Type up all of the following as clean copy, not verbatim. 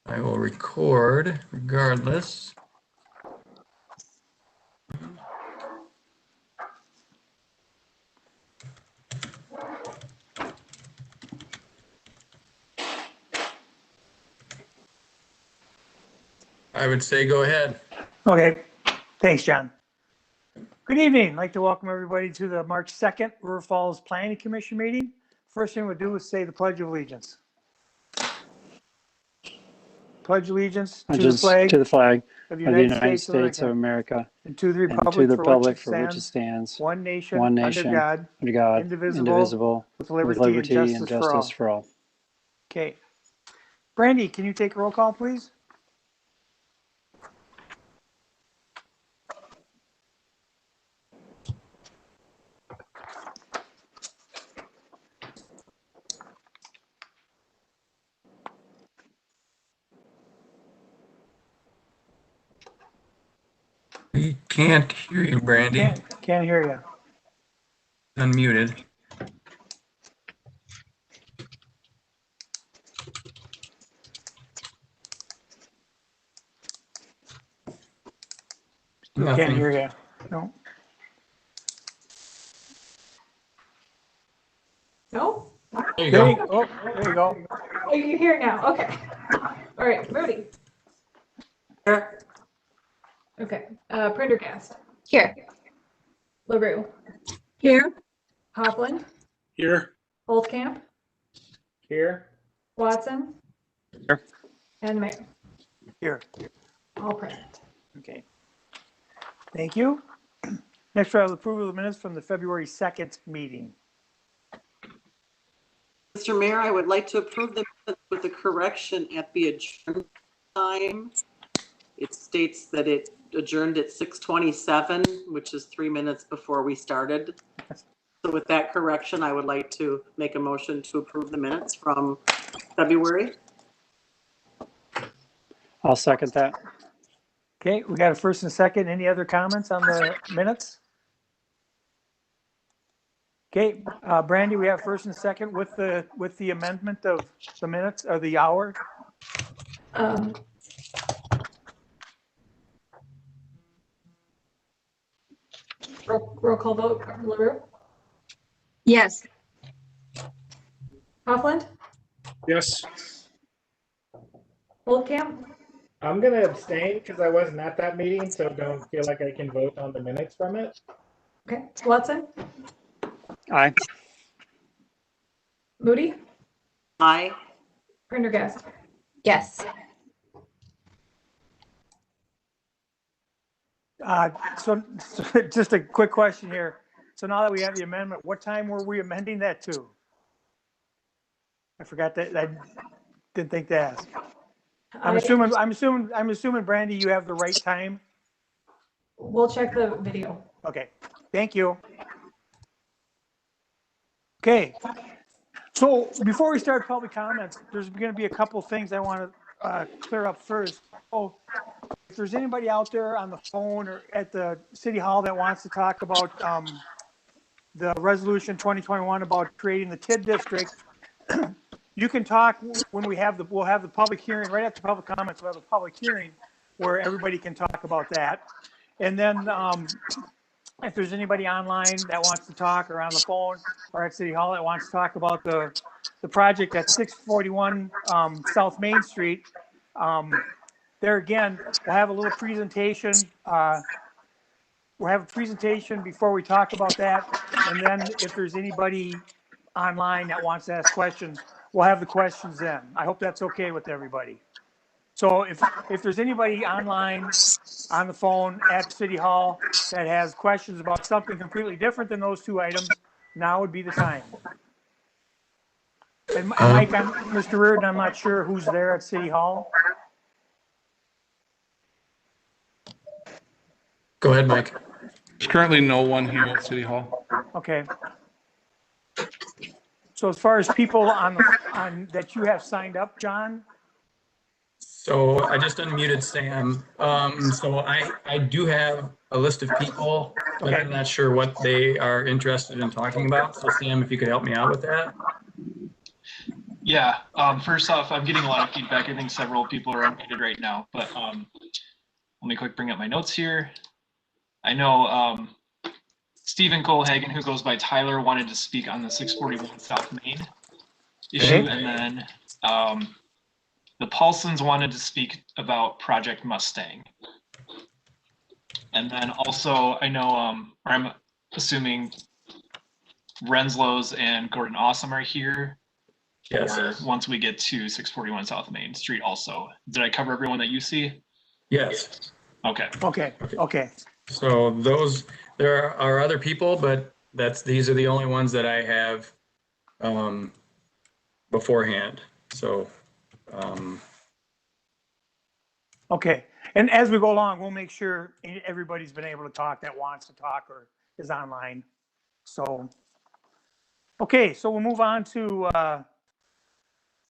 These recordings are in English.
I will record regardless. I would say go ahead. Okay, thanks, John. Good evening. I'd like to welcome everybody to the March 2nd River Falls Planning Commission meeting. First thing we'll do is say the Pledge of Allegiance. Pledge allegiance to the flag of the United States of America and to the republic for which it stands, one nation, under God, indivisible, with liberty and justice for all. Okay. Brandy, can you take a roll call, please? We can't hear you, Brandy. Can't hear you. Unmuted. Nothing. Can't hear you. No. No? There you go. Oh, there you go. Oh, you're here now. Okay. All right, Moody. Here. Okay. Prendergast. Here. LaRue. Here. Hopland. Here. Holtkamp. Here. Watson. Here. And Mayor. Here. All present. Okay. Thank you. Next, we have approval of the minutes from the February 2nd meeting. Mr. Mayor, I would like to approve the minutes with a correction at the adjourned time. It states that it adjourned at 6:27, which is 3 minutes before we started. So with that correction, I would like to make a motion to approve the minutes from February. I'll second that. Okay, we got a first and a second. Any other comments on the minutes? Okay, Brandy, we have first and second with the amendment of the minutes or the hour. Roll call vote. LaRue. Yes. Hopland. Yes. Holtkamp. I'm going to abstain because I wasn't at that meeting, so don't feel like I can vote on the minutes from it. Okay. Watson. Aye. Moody. Aye. Prendergast. Yes. So just a quick question here. So now that we have the amendment, what time were we amending that to? I forgot that. I didn't think to ask. I'm assuming, Brandy, you have the right time. We'll check the video. Okay, thank you. Okay, so before we start public comments, there's going to be a couple of things I want to clear up first. Oh, if there's anybody out there on the phone or at the city hall that wants to talk about the resolution 2021 about creating the TID district, you can talk when we'll have the public hearing right after public comments. We'll have a public hearing where everybody can talk about that. And then if there's anybody online that wants to talk or on the phone or at City Hall that wants to talk about the project at 641 South Main Street, there again, we'll have a little presentation. We'll have a presentation before we talk about that. And then if there's anybody online that wants to ask questions, we'll have the questions then. I hope that's okay with everybody. So if there's anybody online, on the phone, at City Hall that has questions about something completely different than those two items, now would be the time. And Mike, Mr. Reardon, I'm not sure who's there at City Hall. Go ahead, Mike. There's currently no one here at City Hall. Okay. So as far as people on that you have signed up, John? So I just unmuted Sam. So I do have a list of people, but I'm not sure what they are interested in talking about. So Sam, if you could help me out with that. Yeah, first off, I'm getting a lot of feedback. I think several people are unmuted right now, but let me quick bring up my notes here. I know Stephen Colhagen, who goes by Tyler, wanted to speak on the 641 South Main issue, Okay. and then the Paulsons wanted to speak about Project Mustang. And then also, I know, or I'm assuming Renslow's and Gordon Awesome are here. Yes. Or once we get to 641 South Main Street also. Did I cover everyone that you see? Yes. Okay. Okay. So there are other people, but these are the only ones that I have beforehand. So Okay. And as we go along, we'll make sure everybody's been able to talk that wants to talk or is online. So, okay, so we'll move on to,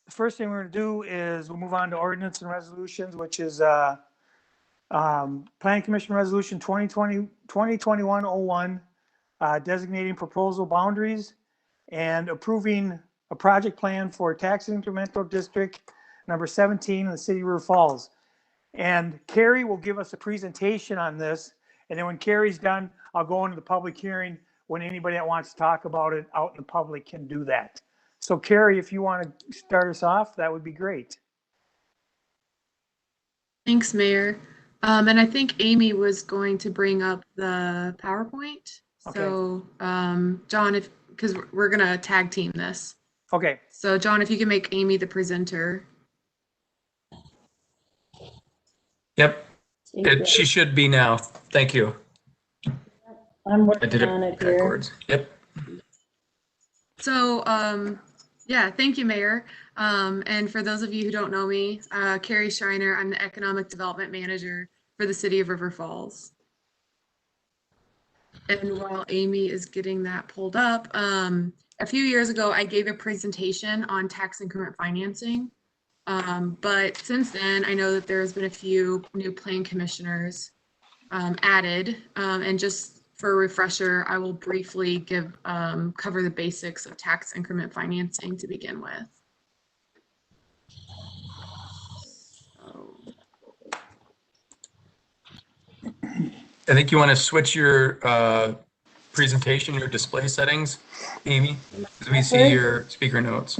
the first thing we're gonna do is we'll move on to ordinance and resolutions, which is, Planning Commission Resolution 2021-01, designating proposal boundaries and approving a project plan for Tax Incremental District number 17 in the city of River Falls. And Carrie will give us a presentation on this. And then when Carrie's done, I'll go into the public hearing when anybody that wants to talk about it out in the public can do that. So Carrie, if you want to start us off, that would be great. Thanks, Mayor. And I think Amy was going to bring up the PowerPoint. Okay. So, John, because we're going to tag team this. Okay. So, John, if you can make Amy the presenter. yep, she should be now. Thank you. I'm I working did it on it here. backwards. Yep. So, yeah, thank you, Mayor. And for those of you who don't know me, Carrie Schreiner, I'm the Economic Development Manager for the City of River Falls. And while Amy is getting that pulled up, a few years ago, I gave a presentation on tax increment financing. But since then, I know that there's been a few new plan commissioners added. And just for a refresher, I will briefly cover the basics of tax increment financing to begin with. I think you want to switch your presentation, your display settings, Amy, because we see your speaker notes.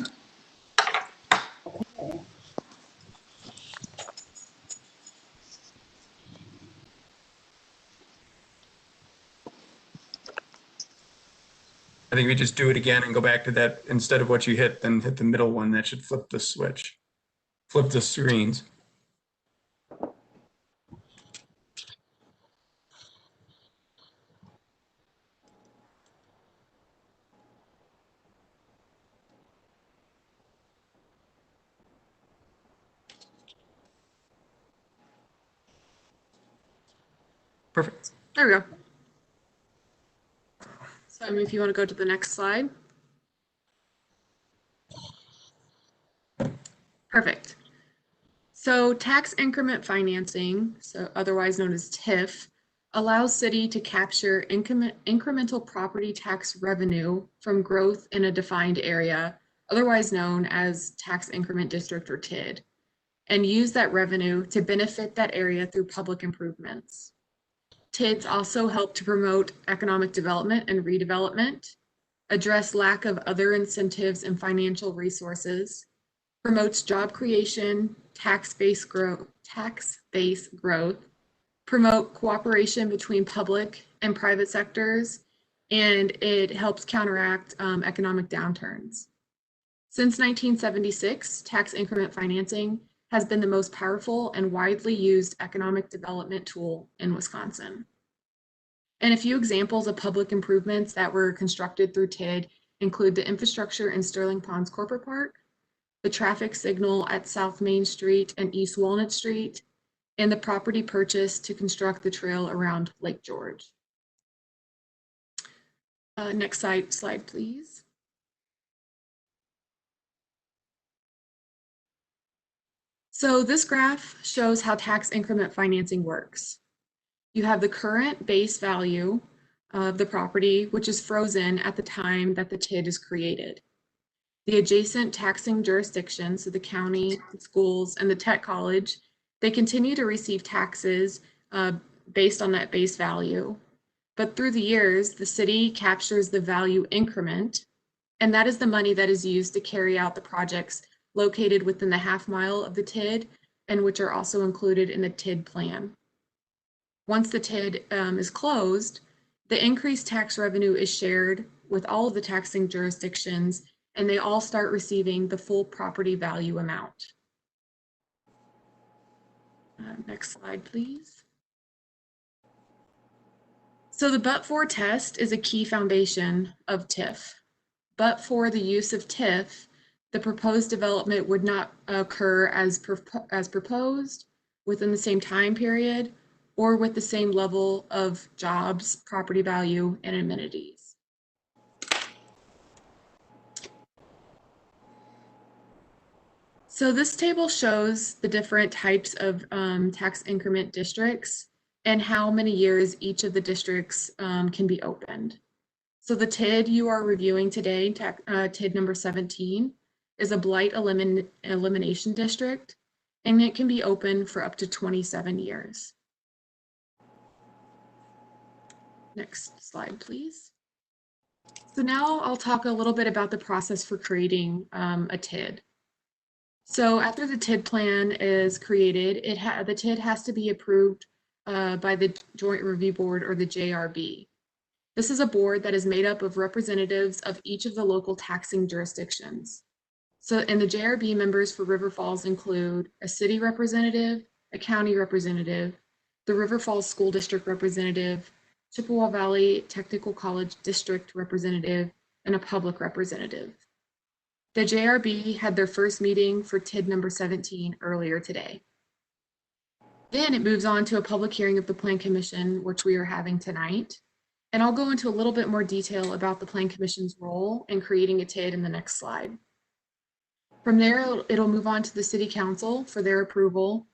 I think we just do it again and go back to that. Instead of what you hit, then hit the middle one. That should flip the switch, flip the screens. Perfect. There we go. So if you want to go to the next slide. Perfect. So tax increment financing, so otherwise known as TIF, allows city to capture incremental property tax revenue from growth in a defined area, otherwise known as Tax Increment District or TID, and use that revenue to benefit that area through public improvements. TIDs also help to promote economic development and redevelopment, address lack of other incentives and financial resources, promotes job creation, tax-based growth, promote cooperation between public and private sectors, and it helps counteract economic downturns. Since 1976, tax increment financing has been the most powerful and widely used economic development tool in Wisconsin. And a few examples of public improvements that were constructed through TID include the infrastructure in Sterling Ponds Corporate Park, the traffic signal at South Main Street and East Walnut Street, and the property purchase to construct the trail around Lake George. Next slide, please. So this graph shows how tax increment financing works. You have the current base value of the property, which is frozen at the time that the TID is created. The adjacent taxing jurisdictions, so the county, the schools, and the tech college, they continue to receive taxes based on that base value. But through the years, the city captures the value increment, and that is the money that is used to carry out the projects located within the half mile of the TID and which are also included in the TID plan. Once the TID is closed, the increased tax revenue is shared with all of the taxing jurisdictions, and they all start receiving the full property value amount. Next slide, please. So the but-for test is a key foundation of TIF. But for the use of TIF, the proposed development would not occur as proposed within the same time period or with the same level of jobs, property value, and amenities. So this table shows the different types of tax increment districts and how many years each of the districts can be opened. So the TID you are reviewing today, TID number 17, is a blight elimination district, and it can be open for up to 27 years. Next slide, please. So now I'll talk a little bit about the process for creating a TID. So after the TID plan is created, the TID has to be approved by the Joint Review Board, or the JRB. This is a board that is made up of representatives of each of the local taxing jurisdictions. So, and the JRB members for River Falls include a city representative, a county representative, the River Falls School District representative, Chippewa Valley Technical College District representative, and a public representative. The JRB had their first meeting for TID number 17 earlier today. Then it moves on to a public hearing of the Plan Commission, which we are having tonight. And I'll go into a little bit more detail about the Plan Commission's role in creating a TID in the next slide. From there, it'll move on to the City Council for their approval.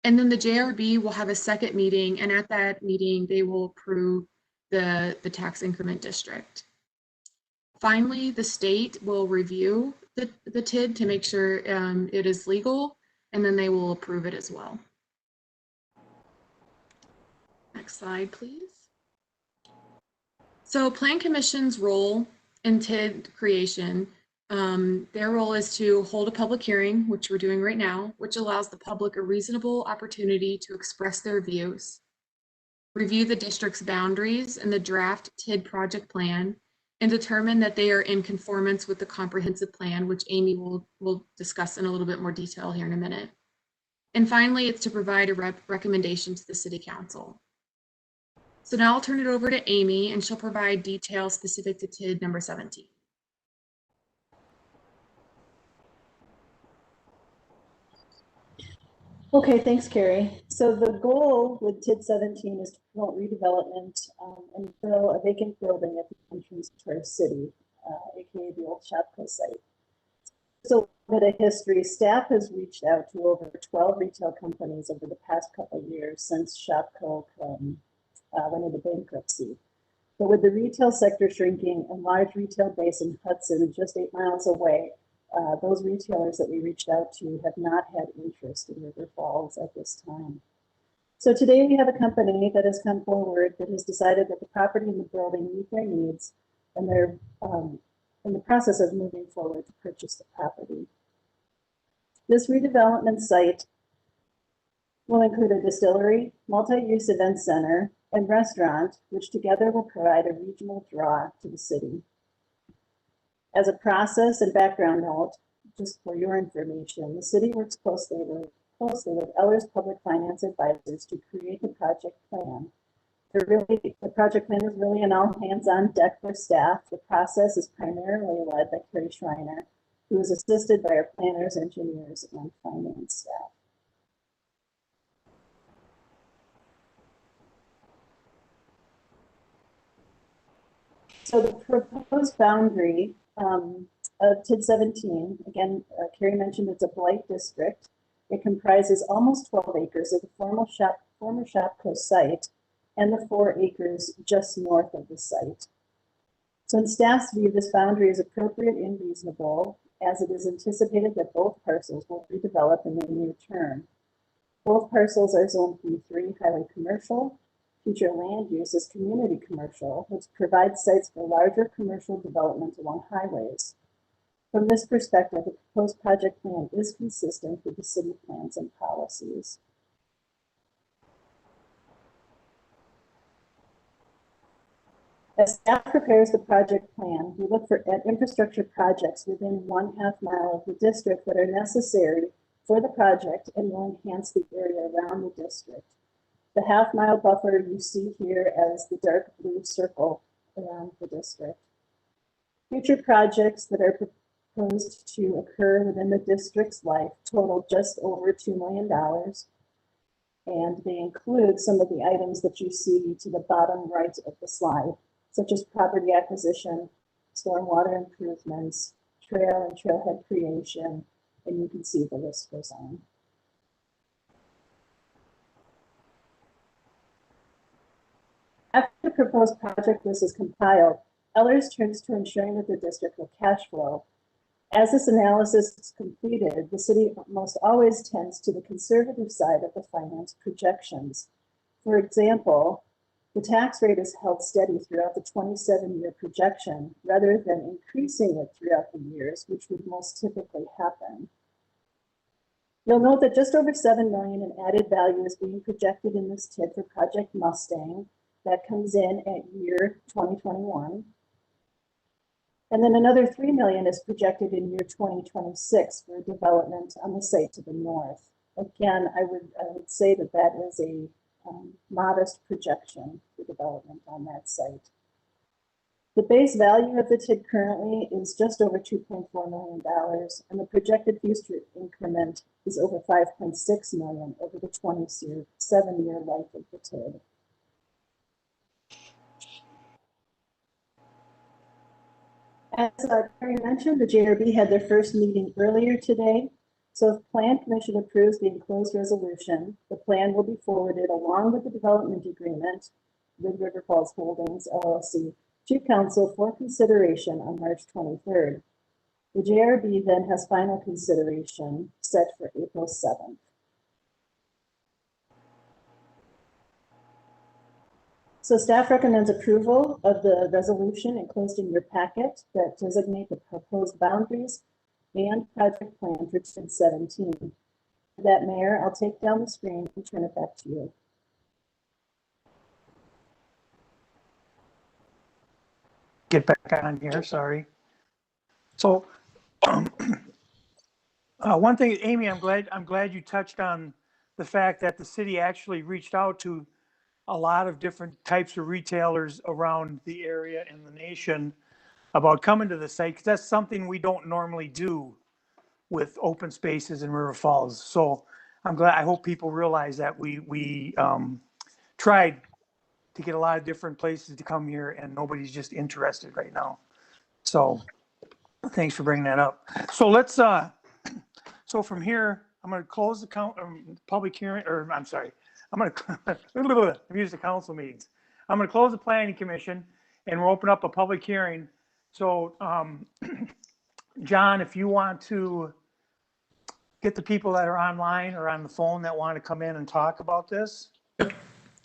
And then the JRB will have a second meeting, and at that meeting, they will approve the tax increment district. Finally, the state will review the TID to make sure it is legal, and then they will approve it as well. Next slide, please. So Plan Commission's role in TID creation, their role is to hold a public hearing, which we're doing right now, which allows the public a reasonable opportunity to express their views, review the district's boundaries and the draft TID project plan, and determine that they are in conformance with the comprehensive plan, which Amy will discuss in a little bit more detail here in a minute. And finally, it's to provide a recommendation to the City Council. So now I'll turn it over to Amy, and she'll provide details specific to TID number 17. Okay, thanks, Carrie. So the goal with TID 17 is to promote redevelopment and fill a vacant building at the entrance to our city, aka the old Shopko site. So a bit of history, staff has reached out to over 12 retail companies over the past couple of years since Shopko went into bankruptcy. But with the retail sector shrinking and large retail base in Hudson just 8 miles away, those retailers that we reached out to have not had interest in River Falls at this time. So today we have a company that has come forward that has decided that the property and the building meet their needs, and they're in the process of moving forward to purchase the property. This redevelopment site will include a distillery, multi-use event center, and restaurant, which together will provide a regional draw to the city. As a process and background note, just for your information, the city works closely with Eller's Public Finance Advisors to create the project plan. The project plan is really an all hands on deck for staff. The process is primarily led by Carrie Schreiner, who is assisted by our planners, engineers, and finance staff. So the proposed boundary of TID 17, again, Carrie mentioned it's a blight district. It comprises almost 12 acres of the former Shopko site and the 4 acres just north of the site. So in staff's view, this boundary is appropriate and reasonable, as it is anticipated that both parcels will redevelop in the near term. Both parcels are zoned B3 highway commercial. Future land use is community commercial, which provides sites for larger commercial development along highways. From this perspective, the proposed project plan is consistent with the city plans and policies. As staff prepares the project plan, we look at infrastructure projects within 1/2 mile of the district that are necessary for the project and will enhance the area around the district. The 1/2 mile buffer you see here as the dark blue circle around the district. Future projects that are proposed to occur within the district's life total just over $2 million. And they include some of the items that you see to the bottom right of the slide, such as property acquisition, stormwater improvements, trail and trailhead creation, and you can see the list goes on. After the proposed project list is compiled, Ellers turns to ensuring that the district will cash flow. As this analysis is completed, the city almost always tends to the conservative side of the finance projections. For example, the tax rate is held steady throughout the 27-year projection rather than increasing it throughout the years, which would most typically happen. You'll note that just over $7 million in added value is being projected in this TID for Project Mustang. That comes in at year 2021. And then another $3 million is projected in year 2026 for development on the site to the north. Again, I would say that that is a modest projection for development on that site. The base value of the TID currently is just over $2.4 million, and the projected future increment is over $5.6 million over the 27-year life of the TID. As Terry mentioned, the JRB had their first meeting earlier today. So if Plan Commission approves the enclosed resolution, the plan will be forwarded along with the development agreement with River Falls Holdings, LLC, to Council for consideration on March 23rd. The JRB then has final consideration set for April 7th. So staff recommends approval of the resolution enclosed in your packet that designate the proposed boundaries and project plan for TID 17. For that, Mayor, I'll take down the screen and turn it back to you. Get back on here, sorry. So one thing, Amy, I'm glad you touched on the fact that the city actually reached out to a lot of different types of retailers around the area and the nation about coming to the site, because that's something we don't normally do with open spaces in River Falls. So I hope people realize that we tried to get a lot of different places to come here and nobody's just interested right now. So thanks for bringing that up. So let's, so from here, I'm going to close the public hearing, or I'm sorry, I'm going to use the council meetings. I'm going to close the planning commission and we'll open up a public hearing. So, John, if you want to get the people that are online or on the phone that want to come in and talk about this.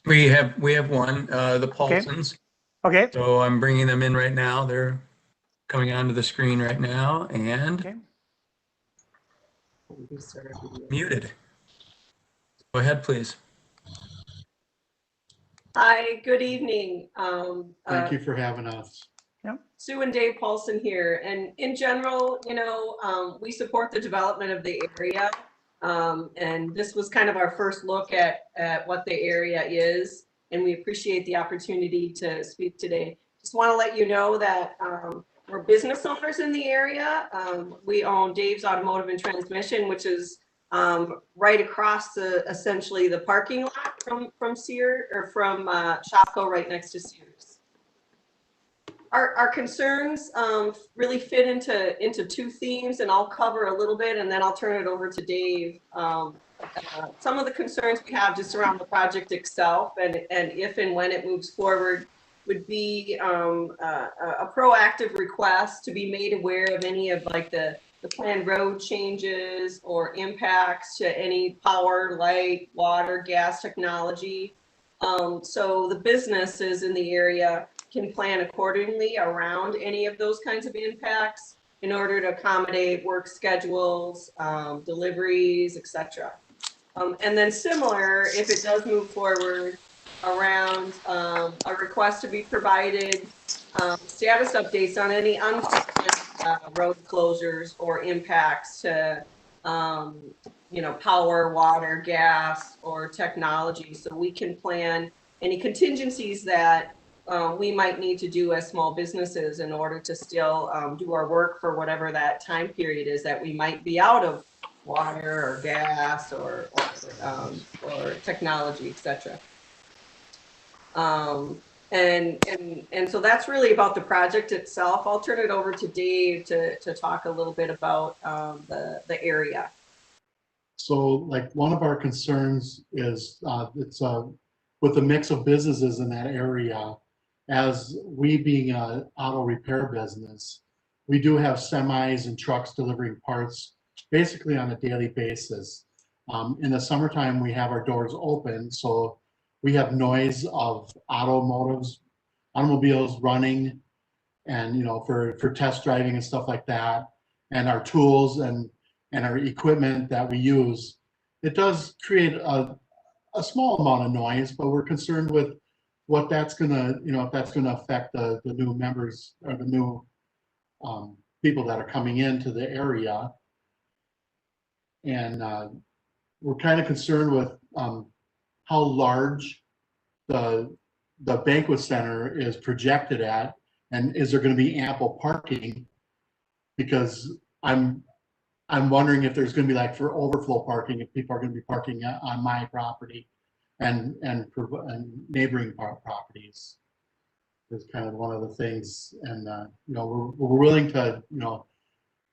We have one, the Paulsons. Okay. So I'm bringing them in right now. They're coming onto the screen right now and Okay. muted. Go ahead, please. Hi, good evening. Thank you for having us. Sue and Dave Paulson here. And in general, you know, we support the development of the area. And this was kind of our first look at what the area is. And we appreciate the opportunity to speak today. Just want to let you know that we're business owners in the area. We own Dave's Automotive and Transmission, which is right across essentially the parking lot from Sears, or from Shopko, right next to Sears. Our concerns really fit into two themes, and I'll cover a little bit and then I'll turn it over to Dave. Some of the concerns we have just around the project itself and if and when it moves forward, would be a proactive request to be made aware of any of like the planned road changes or impacts to any power, light, water, gas technology. So the businesses in the area can plan accordingly around any of those kinds of impacts in order to accommodate work schedules, deliveries, etc. And then similar, if it does move forward around a request to be provided status updates on any unplanned road closures or impacts to, you know, power, water, gas, or technology, so we can plan any contingencies that we might need to do as small businesses in order to still do our work for whatever that time period is that we might be out of water or gas or technology, etc. And so that's really about the project itself. I'll turn it over to Dave to talk a little bit about the area. So like one of our concerns is it's with the mix of businesses in that area, as we being an auto repair business, we do have semis and trucks delivering parts basically on a daily basis. In the summertime, we have our doors open, so we have noise of automobiles running, and you know, for test driving and stuff like that, and our tools and our equipment that we use. It does create a small amount of noise, but we're concerned with what that's gonna, you know, if that's gonna affect the new members or the new people that are coming into the area. And we're kind of concerned with how large the banquet center is projected at, and is there going to be ample parking? Because I'm wondering if there's going to be, like, for overflow parking, if people are going to be parking on my property and neighboring properties. Is kind of one of the things. And you know, we're willing to, you know,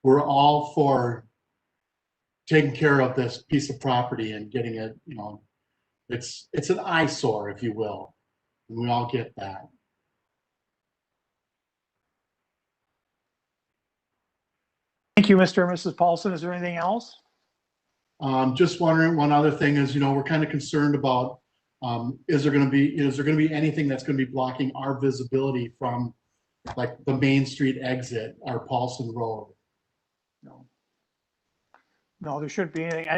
we're all for taking care of this piece of property and getting it, you know, it's an eyesore, if you will, and we all get that. Thank you, Mr. and Mrs. Paulson. Is there anything else? Just wondering, one other thing is, you know, we're kind of concerned about, is there going to be anything that's going to be blocking our visibility from, like, the Main Street exit, our Paulson Road? No, there shouldn't be anything.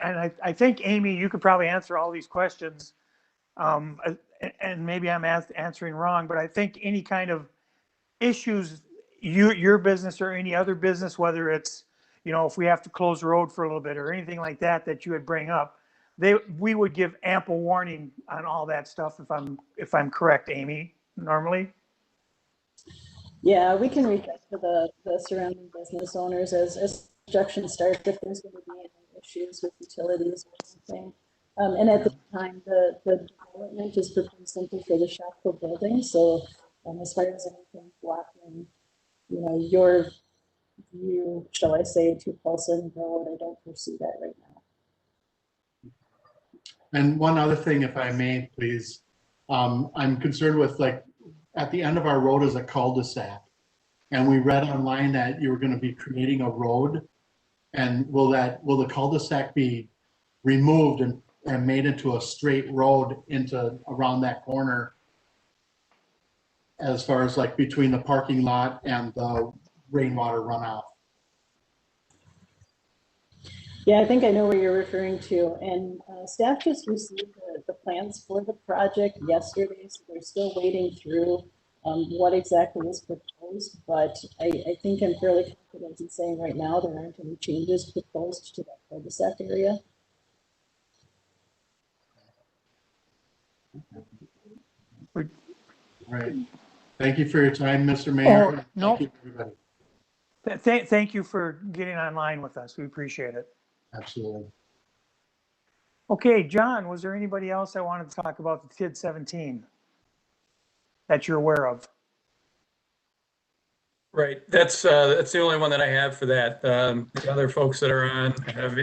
I think, Amy, you could probably answer all these questions. And maybe I'm answering wrong, but I think any kind of issues, your business or any other business, whether it's, you know, if we have to close the road for a little bit or anything like that, that you would bring up, we would give ample warning on all that stuff, if I'm correct, Amy, normally. Yeah, we can reach out to the surrounding business owners as construction starts, if there's going to be any issues with utilities or something. And at the time, the development is proposed simply for the Shopko building. So as far as anything blocking, you know, your view, shall I say, to Paulson Road, I don't foresee that right now. And one other thing, if I may, please, I'm concerned with, like, at the end of our road is a cul-de-sac, and we read online that you were going to be creating a road, and will the cul-de-sac be removed and made into a straight road into around that corner, as far as, like, between the parking lot and the rainwater runoff? Yeah, I think I know what you're referring to. And staff just received the plans for the project yesterday, so they're still wading through what exactly is proposed. But I think I'm fairly confident in saying right now there aren't any changes proposed to that cul-de-sac area. Right. Thank you for your time, Mr. Mayor. No. Thank you, everybody. Thank you for getting online with us. We appreciate it. Absolutely. Okay, John, was there anybody else that wanted to talk about the TID 17 that you're aware of? Right, that's the only one that I have for that. The other folks that are on have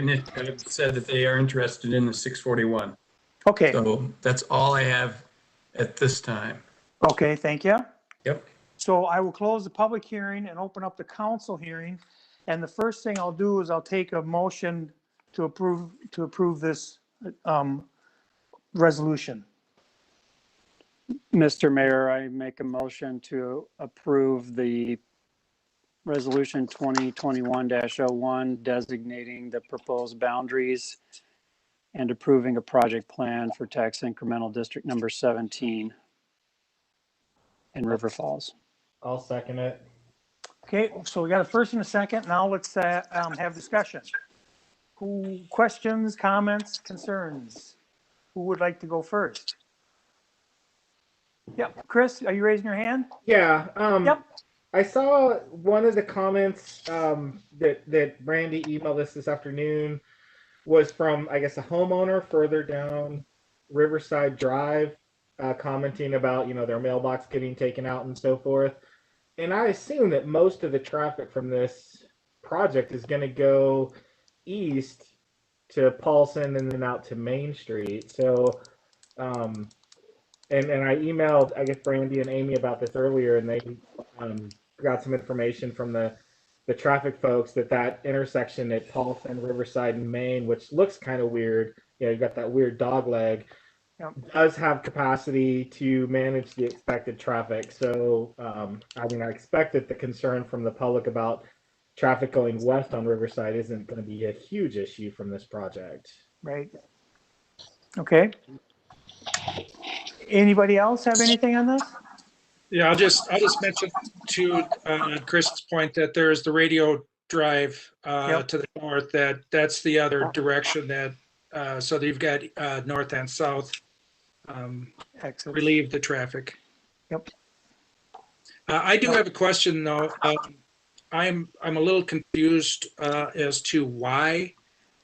said that they are interested in the 641. Okay. So that's all I have at this time. Okay, thank you. Yep. So I will close the public hearing and open up the council hearing. And the first thing I'll do is I'll take a motion to approve this resolution. Mr. Mayor, I make a motion to approve the resolution 2021-01 designating the proposed boundaries and approving a project plan for tax incremental district number 17 in River Falls. I'll second it. Okay, so we got a first and a second. Now let's have discussion. Questions, comments, concerns? Who would like to go first? Yep, Chris, are you raising your hand? Yeah. Yep. I saw one of the comments that Brandy emailed us this afternoon was from, I guess, a homeowner further down Riverside Drive, commenting about, their mailbox getting taken out and so forth. And I assume that most of the traffic from this project is going to go east to Paulson and then out to Main Street. So, and I emailed, I guess, Brandy and Amy about this earlier, and they got some information from the traffic folks that intersection at Paulson, Riverside, and Main, which looks kind of weird. You've got that weird dog leg. Yep. Does have capacity to manage the expected traffic. So, I expect that the concern from the public about traffic going west on Riverside isn't going to be a huge issue from this project. Right. Okay. Anybody else have anything on this? Yeah, I'll just mention to Chris's point that there's the radio drive Yep. to the north. That's the other direction that so that you've got north and south Exits. relieve the traffic. Yep. I do have a question though. I'm a little confused as to why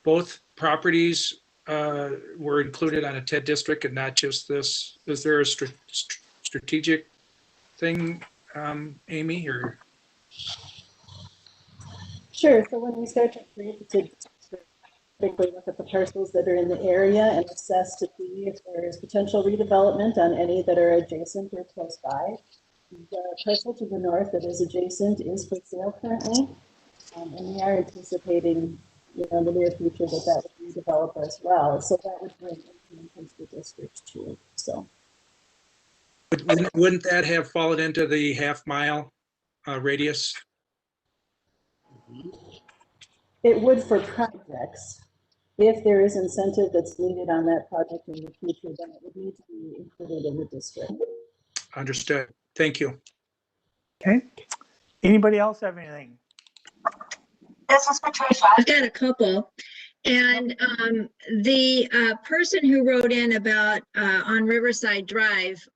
both properties were included on a TED district and not just this. Is there a strategic thing, Amy, or? Sure. So when we start to create the TID district, typically look at the parcels that are in the area and assess to see if there is potential redevelopment on any that are adjacent or close by. The parcel to the north that is adjacent is for sale currently, and we are anticipating, in the near future that would redevelop as well. So that would bring into the district too. So. Wouldn't that have fallen into the half-mile radius? It would for projects. If there is incentive that's needed on that project in the future, then it would need to be included in the district. Understood. Thank you. Okay. Anybody else have anything? This is Patricia. I've got a couple. And the person who wrote in about on Riverside Drive,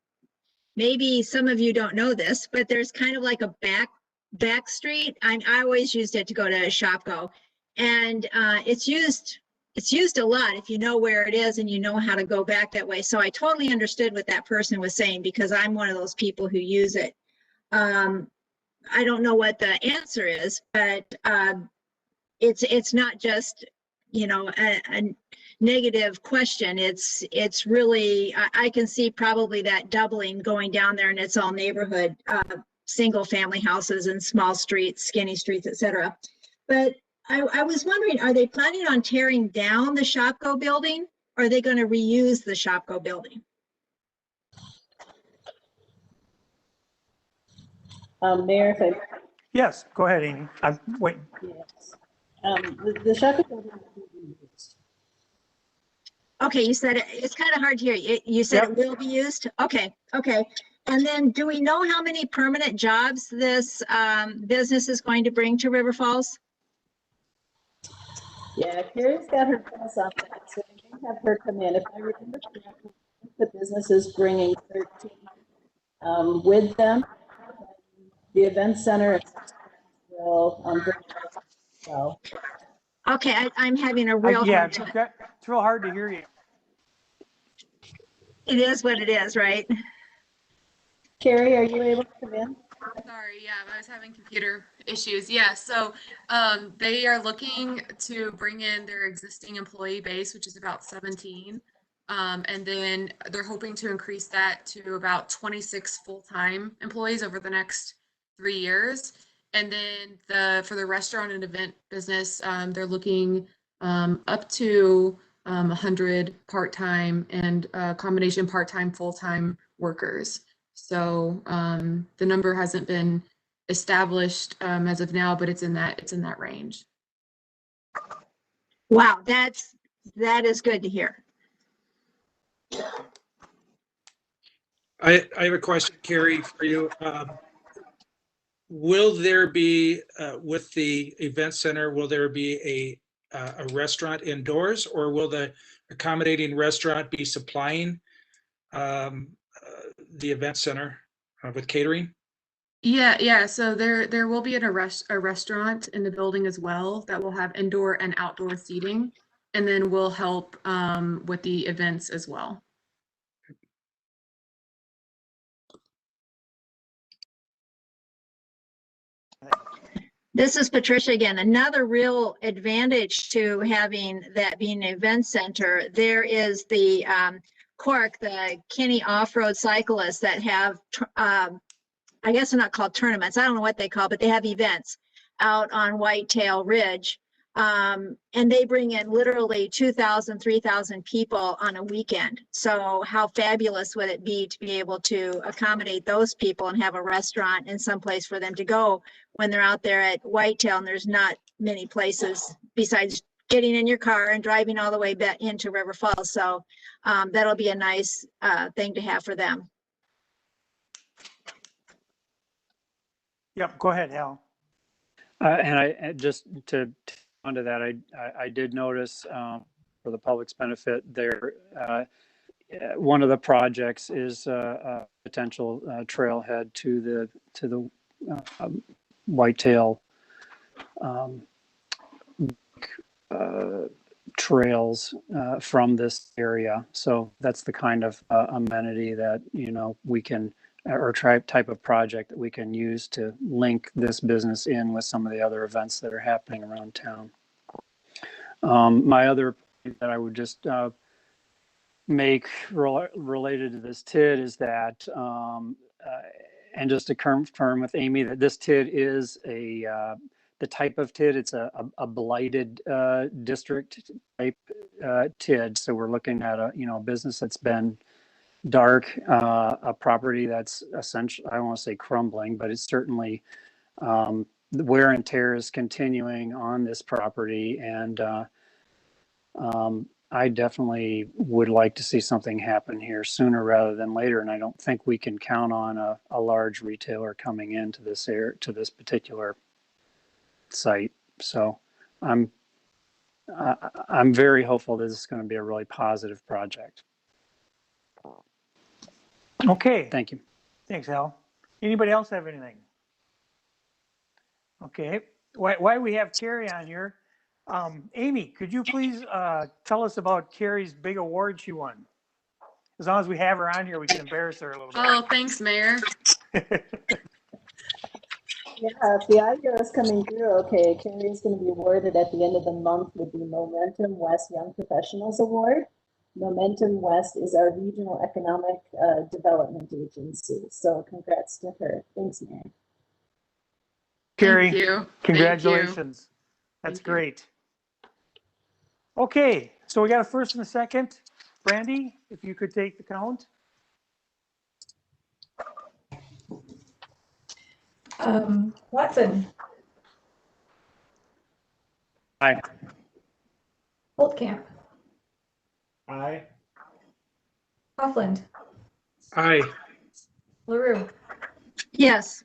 maybe some of you don't know this, but there's kind of like a back street. I always used it to go to Shopko, and it's used a lot if you know where it is and you know how to go back that way. So I totally understood what that person was saying because I'm one of those people who use it. I don't know what the answer is, but it's not just a negative question. It's really, I can see probably that doubling going down there, and it's all neighborhood, single family houses and small streets, skinny streets, etc. But I was wondering, are they planning on tearing down the Shopko building? Or are they going to reuse the Shopko building? Mayor, if I... Yes, go ahead, Amy. I'm waiting. Yes. The Shopko building will be reused. Okay, you said it's kind of hard to hear. You said Yep. It will be used? Okay. And then do we know how many permanent jobs this business is going to bring to River Falls? Yeah, Carrie's got her class on that, so we can have her come in. If I remember correctly, the business is bringing 13 with them. The event center will bring as well. Okay, I'm having a real hard time. It's real hard to hear you. It is what it is, right? Carrie, are you able to come in? Sorry, yeah, I was having computer issues. Yeah, so they are looking to bring in their existing employee base, which is about 17, And then they're hoping to increase that to about 26 full-time employees over the next 3 years. And then for the restaurant and event business, they're looking up to 100 part-time and combination part-time, full-time workers. So the number hasn't been established as of now, but it's in that range. Wow, that is good to hear. I have a question, Carrie, for you. Will there be, with the event center, will there be a restaurant indoors, or will the accommodating restaurant be supplying the event center with catering? Yeah. So there will be a restaurant in the building as well that will have indoor and outdoor seating, and then we'll help with the events as well. This is Patricia again. Another real advantage to having that being an event center, there is the Cork, the Kinney off-road cyclists that have, I guess they're not called tournaments. I don't know what they call, but they have events out on Whitetail Ridge. And they bring in literally 2,000, 3,000 people on a weekend. So how fabulous would it be to be able to accommodate those people and have a restaurant and someplace for them to go when they're out there at Whitetail, and there's not many places besides getting in your car and driving all the way back into River Falls. So that'll be a nice thing to have for them. Yep, go ahead, Hal. And I just to onto that, I did notice for the public's benefit there, one of the projects is a potential trailhead to the Whitetail trails from this area. So that's the kind of amenity that, you know, we can, or type of project that we can use to link this business in with some of the other events that are happening around town. My other point that I would just make related to this TID is that, and just to confirm with Amy that this TID is the type of TID, it's a blighted district type TID. So we're looking at a business that's been dark, a property that's essentially, I don't want to say crumbling, but it's certainly the wear and tear is continuing on this property. And I definitely would like to see something happen here sooner rather than later. And I don't think we can count on a large retailer coming into this to this particular site. So I'm very hopeful this is going to be a really positive project. Okay. Thank you. Thanks, Hal. Anybody else have anything? Okay. Why we have Carrie on here? Amy, could you please tell us about Carrie's big award she won? As long as we have her on here, we can embarrass her a little bit. Oh, thanks, Mayor. Yeah, if the audio is coming through okay, Carrie is going to be awarded at the end of the month with the Momentum West Young Professionals Award. Momentum West is our regional economic development agency. So congrats to her. Thanks, Mary. Carrie, Thank you. congratulations. That's great. Okay, so we got a first and a second. Brandy, if you could take the count. Watson, Aye. Holtkamp, Aye. Coughlin, Aye. LaRue, Yes.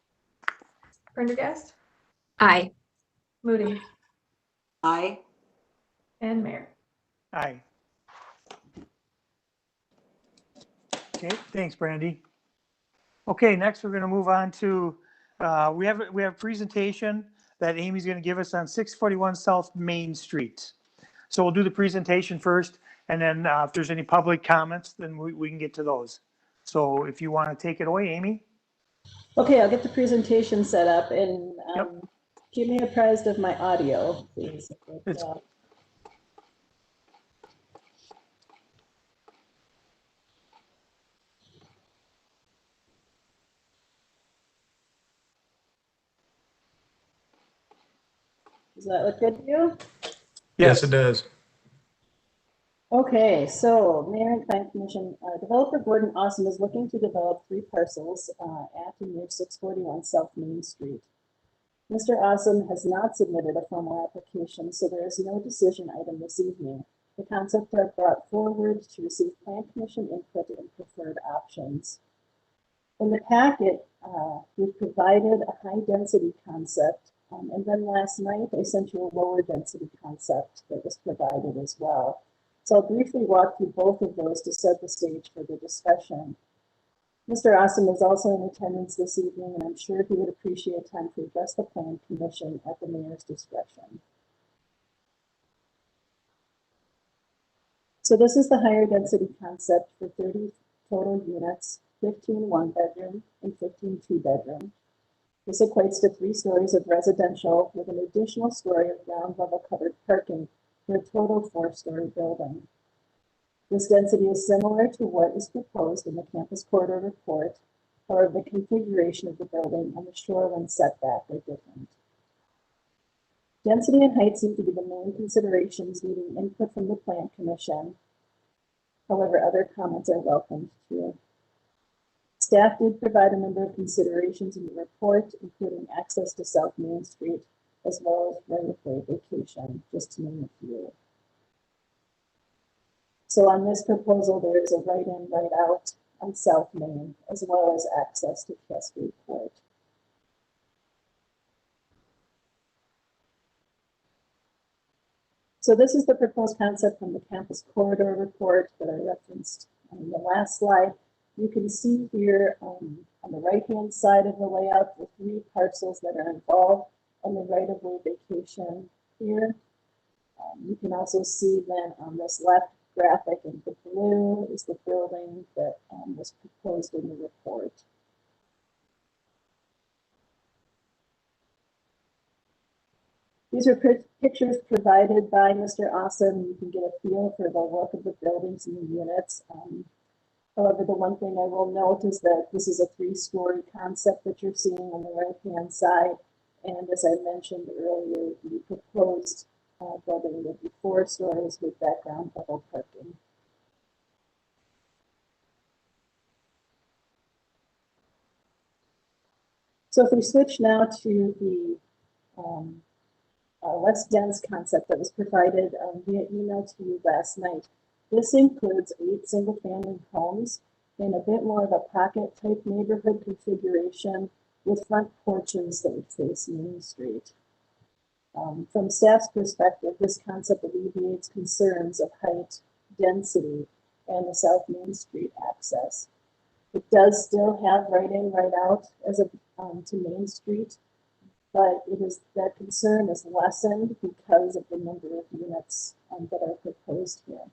Prendergast, Aye. Moody, Aye. and Mayor. Aye. Okay, thanks, Brandy. Okay, next we're going to move on to, we have a presentation that Amy's going to give us on 641 South Main Street. So we'll do the presentation first, and then if there's any public comments, then we can get to those. So if you want to take it away, Amy. Okay, I'll get the presentation set up and Yep. keep me apprised of my audio, please. Does that look good to you? Yes, it does. Okay, so Mayor and Plan Commission, developer Gordon Awesome is looking to develop 3 parcels at and near 641 South Main Street. Mr. Awesome has not submitted a formal application, so there is no decision item this evening. The concepts are brought forward to receive Plan Commission input and preferred options. In the packet, we've provided a high-density concept, and then last night I sent you a lower-density concept that was provided as well. So I'll briefly walk through both of those to set the stage for the discussion. Mr. Awesome is also in attendance this evening, and I'm sure he would appreciate time to address the Plan Commission at the mayor's discretion. So this is the higher density concept for 30 total units, 15 one-bedroom and 15 two-bedroom. This equates to 3 stories of residential with an additional story of ground level covered parking for a total 4-story building. This density is similar to what is proposed in the campus corridor report. However, the configuration of the building and the shoreline setback are different. Density and height seem to be the main considerations needing input from the Plan Commission. However, other comments are welcomed too. Staff did provide a number of considerations in the report, including access to South Main Street, as well as right-of-way vacation, just to name a few. So on this proposal, there is a right-in, right-out on South Main, as well as access to Cascade Court. So this is the proposed concept from the campus corridor report that I referenced on the last slide. You can see here on the right-hand side of the layout the 3 parcels that are involved and the right-of-way vacation here. You can also see then on this left graphic in the blue is the building that was proposed in the report. These are pictures provided by Mr. Awesome. You can get a feel for the look of the buildings and the units. However, the one thing I will note is that this is a 3-story concept that you're seeing on the right-hand side. And as I mentioned earlier, the proposed building would be 4 stories with background level parking. So if we switch now to the less dense concept that was provided via email to you last night, this includes 8 single-family homes in a bit more of a pocket-type neighborhood configuration with front porches that would face Main Street. From staff's perspective, this concept alleviates concerns of height, density, and the South Main Street access. It does still have right-in, right-out as a to Main Street, but that concern is lessened because of the number of units that are proposed here.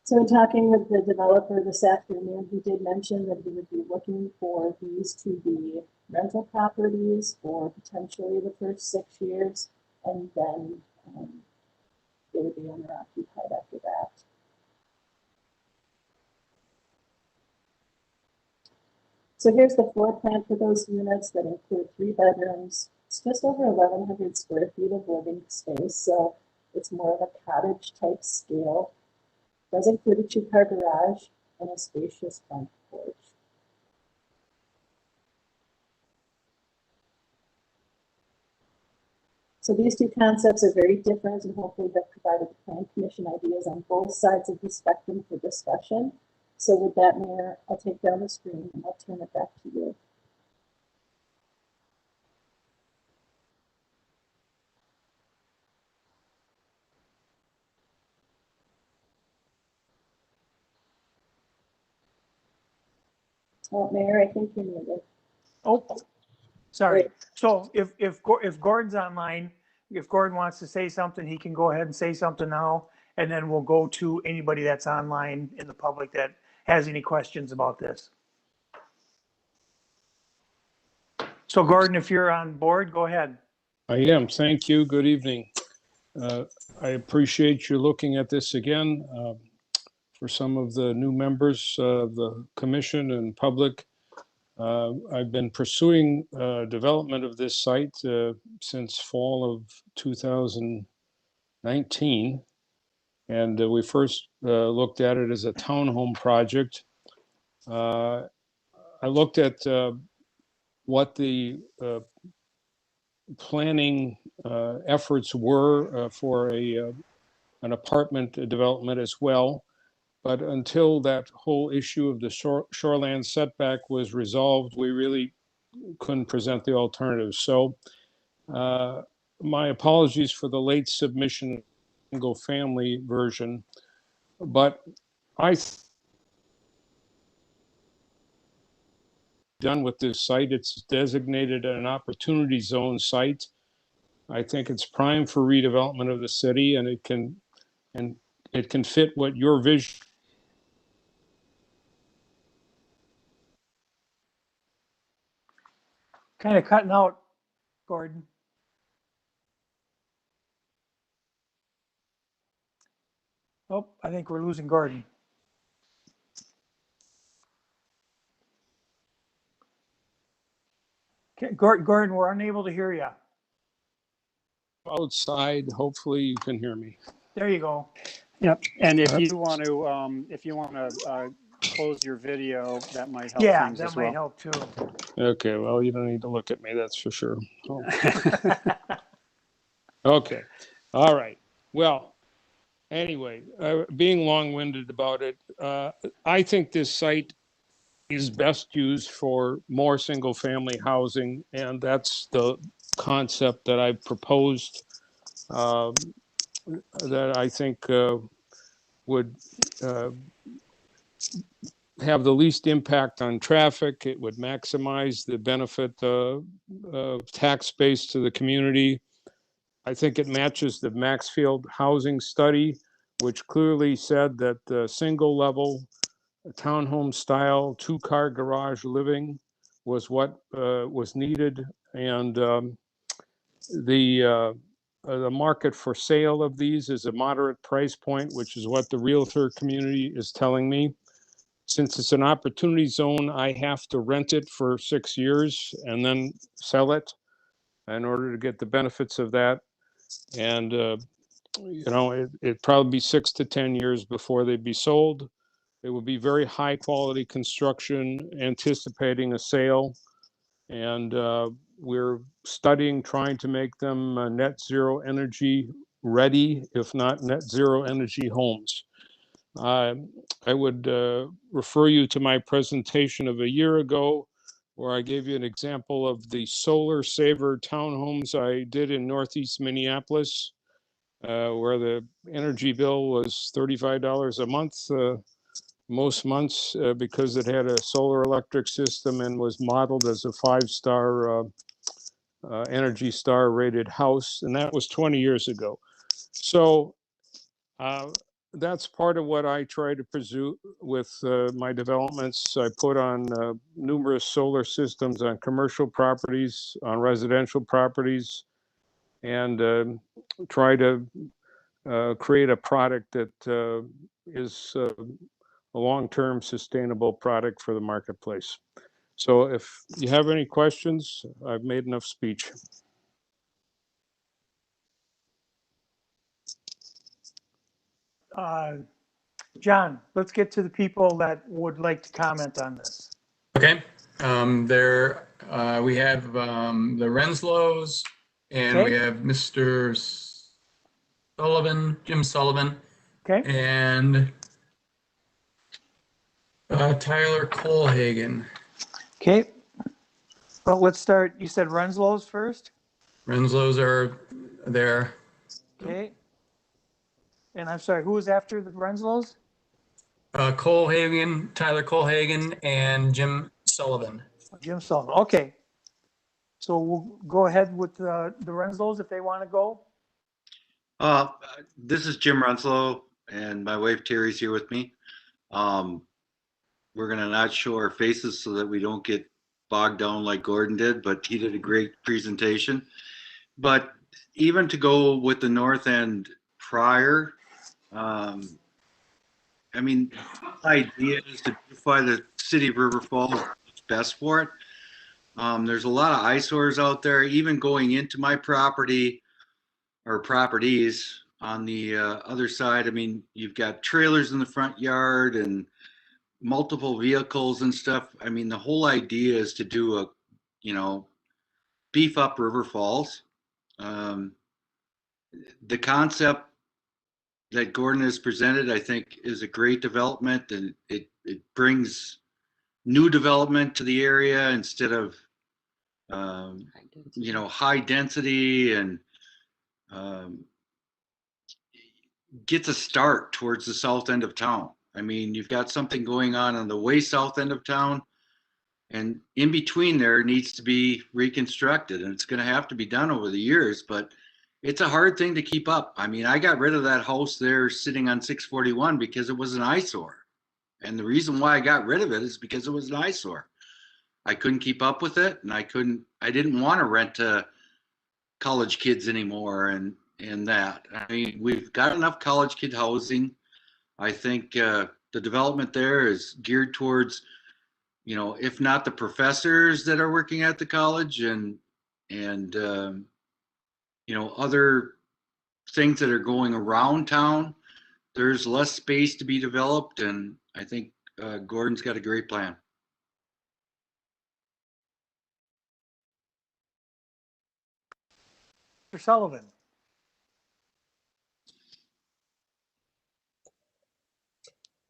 So in talking with the developer this afternoon, he did mention that he would be looking for these to be rental properties for potentially the first 6 years, and then they would be owner occupied after that. So here's the floor plan for those units that include 3 bedrooms. It's just over 1,100 square feet of living space, so it's more of a cottage type scale. It does include a 2-car garage and a spacious front porch. So these 2 concepts are very different, and hopefully they've provided the Plan Commission ideas on both sides of the spectrum for discussion. So with that, Mayor, I'll take down the screen and I'll turn it back to you. Oh, Mayor, I think you're muted. Oh, sorry. So if Gordon's online, if Gordon wants to say something, he can go ahead and say something now, and then we'll go to anybody that's online in the public that has any questions about this. So Gordon, if you're on board, go ahead. I am. Thank you. Good evening. I appreciate you looking at this again. For some of the new members of the commission and public, I've been pursuing development of this site since fall of 2019. And we first looked at it as a townhome project. I looked at what the planning efforts were for an apartment development as well. But until that whole issue of the shoreland setback was resolved, we really couldn't present the alternatives. So my apologies for the late submission of single family version, but done with this site. It's designated an opportunity zone site. I think it's prime for redevelopment of the city, and it can fit what your vision. Kind of cutting out, Gordon. Oh, I think we're losing Gordon. Okay, Gordon, we're unable to hear you. Outside, hopefully you can hear me. There you go. Yep. And if you want to close your video, that might help Yeah, things that as might well. help too. Okay, well, you don't need to look at me, that's for sure. Oh. Okay, all right. Well, anyway, being long-winded about it, I think this site is best used for more single-family housing, and that's the concept that I proposed that I think would have the least impact on traffic. It would maximize the benefit of tax base to the community. I think it matches the Maxfield housing study, which clearly said that the single level townhome style 2-car garage living was what was needed. And the market for sale of these is a moderate price point, which is what the realtor community is telling me. Since it's an opportunity zone, I have to rent it for 6 years and then sell it in order to get the benefits of that. And, it'd probably be 6 to 10 years before they'd be sold. It would be very high quality construction, anticipating a sale. And we're studying, trying to make them net zero energy ready, if not net zero energy homes. I would refer you to my presentation of a year ago, where I gave you an example of the solar saver townhomes I did in Northeast Minneapolis, where the energy bill was $35 a month, most months, because it had a solar electric system and was modeled as a 5-star Energy Star rated house. And that was 20 years ago. So that's part of what I try to pursue with my developments. I put on numerous solar systems on commercial properties, on residential properties, and try to create a product that is a long-term sustainable product for the marketplace. So if you have any questions, I've made enough speech. John, let's get to the people that would like to comment on this. Okay, we have the Renslows, and we have Mr. Sullivan, Jim Sullivan. Okay. And Tyler Colhagen. Okay. Well, let's start. You said Renslow's first? Renslows are there. Okay. And I'm sorry, who was after the Renslows? Colhagen, Tyler Colhagen, and Jim Sullivan. Jim Sullivan. Okay. So we'll go ahead with the Renslows if they want to go. This is Jim Renslow, and my wife Terry's here with me. We're gonna not show our faces so that we don't get bogged down like Gordon did, but he did a great presentation. But even to go with the north end prior, I mean, the idea is to beautify the city of River Falls as best for it. There's a lot of eyesores out there, even going into my property or properties on the other side. I mean, you've got trailers in the front yard and multiple vehicles and stuff. I mean, the whole idea is to do a, beef up River Falls. The concept that Gordon has presented, I think, is a great development, and it brings new development to the area instead of high density, and gets a start towards the south end of town. I mean, you've got something going on the way south end of town, and in between there needs to be reconstructed, and it's going to have to be done over the years, but it's a hard thing to keep up. I mean, I got rid of that house there sitting on 641 because it was an eyesore. And the reason why I got rid of it is because it was an eyesore. I couldn't keep up with it, and I didn't want to rent to college kids anymore and that. I mean, we've got enough college kid housing. I think the development there is geared towards, if not the professors that are working at the college and other things that are going around town, there's less space to be developed, and I think Gordon's got a great plan. Mr. Sullivan.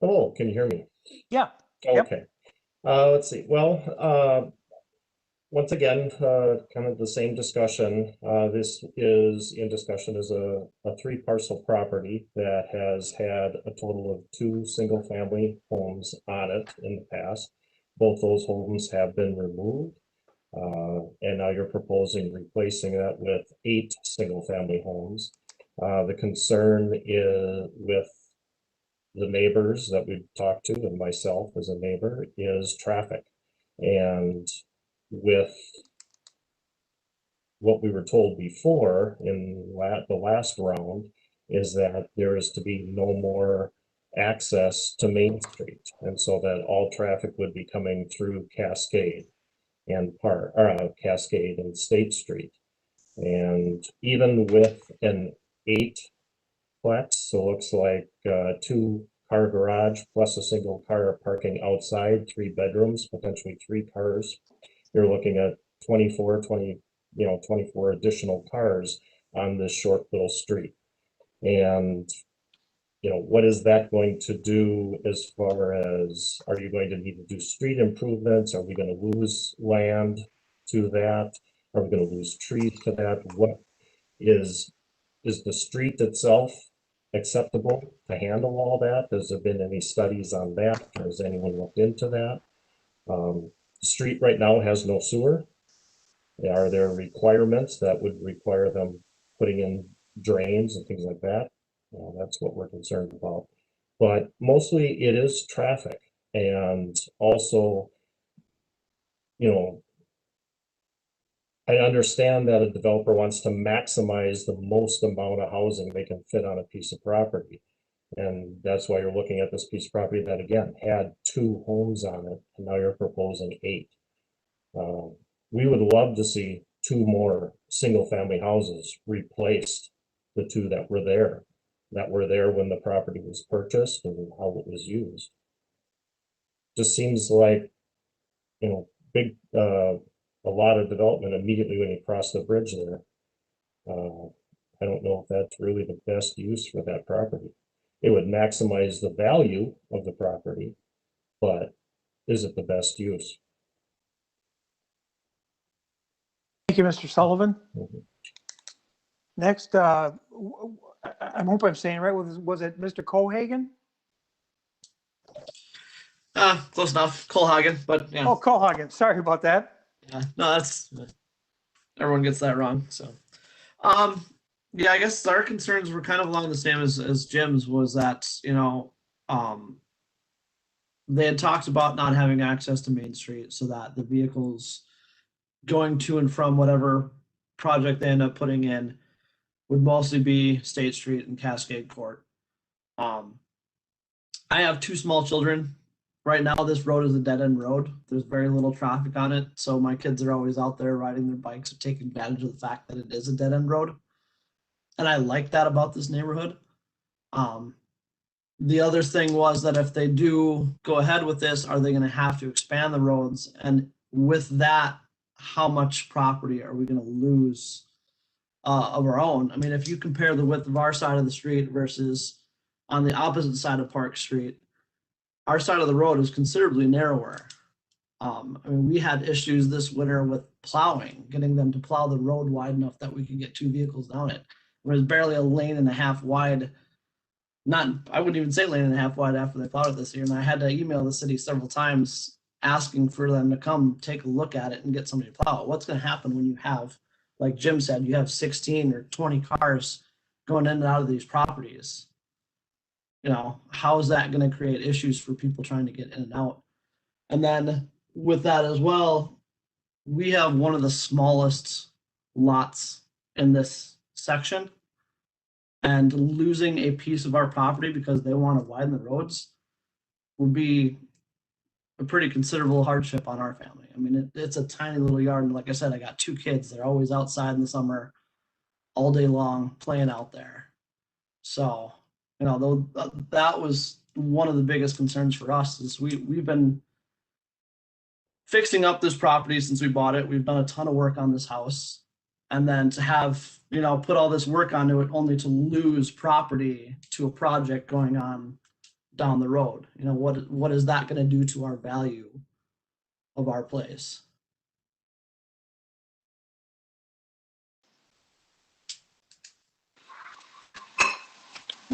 Hello, can you hear me? Yeah. Okay. Let's see. Well, once again, kind of the same discussion. This is in discussion as a 3-parcel property that has had a total of 2 single-family homes on it in the past. Both those homes have been removed, and now you're proposing replacing that with 8 single-family homes. The concern is with the neighbors that we've talked to, and myself as a neighbor, is traffic. And with what we were told before in the last round is that there is to be no more access to Main Street, and so that all traffic would be coming through Cascade and Cascade and State Street. And even with an 8-plex, so looks like 2-car garage plus a single car parking outside, 3 bedrooms, potentially 3 cars, you're looking at 24 additional cars on this short little street. And what is that going to do as far as, are you going to need to do street improvements? Are we going to lose land to that? Are we going to lose trees to that? What is the street itself acceptable to handle all that? Has there been any studies on that? Has anyone looked into that? The street right now has no sewer. Are there requirements that would require them putting in drains and things like that? That's what we're concerned about. But mostly it is traffic, and also, I understand that a developer wants to maximize the most amount of housing they can fit on a piece of property. And that's why you're looking at this piece of property that, again, had 2 homes on it, and now you're proposing 8. We would love to see 2 more single-family houses replaced the 2 that were there when the property was purchased and how it was used. Just seems like, big, a lot of development immediately when you cross the bridge there. I don't know if that's really the best use for that property. It would maximize the value of the property, but is it the best use? Thank you, Mr. Sullivan. Mm-hmm. Next, I hope I'm saying right. Was it Mr. Cohagen? Close enough. Colhagen, but yeah. Oh, Cohagen. Sorry about that. Yeah, no, that's everyone gets that wrong. So, yeah, I guess our concerns were kind of along the same as Jim's. Was that they had talked about not having access to Main Street, so that the vehicles going to and from whatever project they end up putting in would mostly be State Street and Cascade Court. I have 2 small children, Right now, this road is a dead end road. There's very little traffic on it. So my kids are always out there riding their bikes or taking advantage of the fact that it is a dead end road. And I like that about this neighborhood. The other thing was that if they do go ahead with this, are they going to have to expand the roads? And with that, how much property are we going to lose of our own? I mean, if you compare the width of our side of the street versus on the opposite side of Park Street, our side of the road is considerably narrower. I mean, we had issues this winter with plowing, getting them to plow the road wide enough that we could get 2 vehicles down it. It was barely a lane and a half wide. I wouldn't even say lane and a half wide after they plowed it this year. And I had to email the city several times asking for them to come take a look at it and get somebody to plow it. What's going to happen when you have, like Jim said, you have 16 or 20 cars going in and out of these properties? You know, how is that going to create issues for people trying to get in and out? And then with that as well, we have one of the smallest lots in this section. And losing a piece of our property because they want to widen the roads would be a pretty considerable hardship on our family. I mean, it's a tiny little yard. And like I said, I got 2 kids. They're always outside in the summer all day long playing out there. So, you know, that was one of the biggest concerns for us is we've been fixing up this property since we bought it. We've done a ton of work on this house. And then to have, you know, put all this work onto it only to lose property to a project going on down the road. You know, what is that going to do to our value of our place?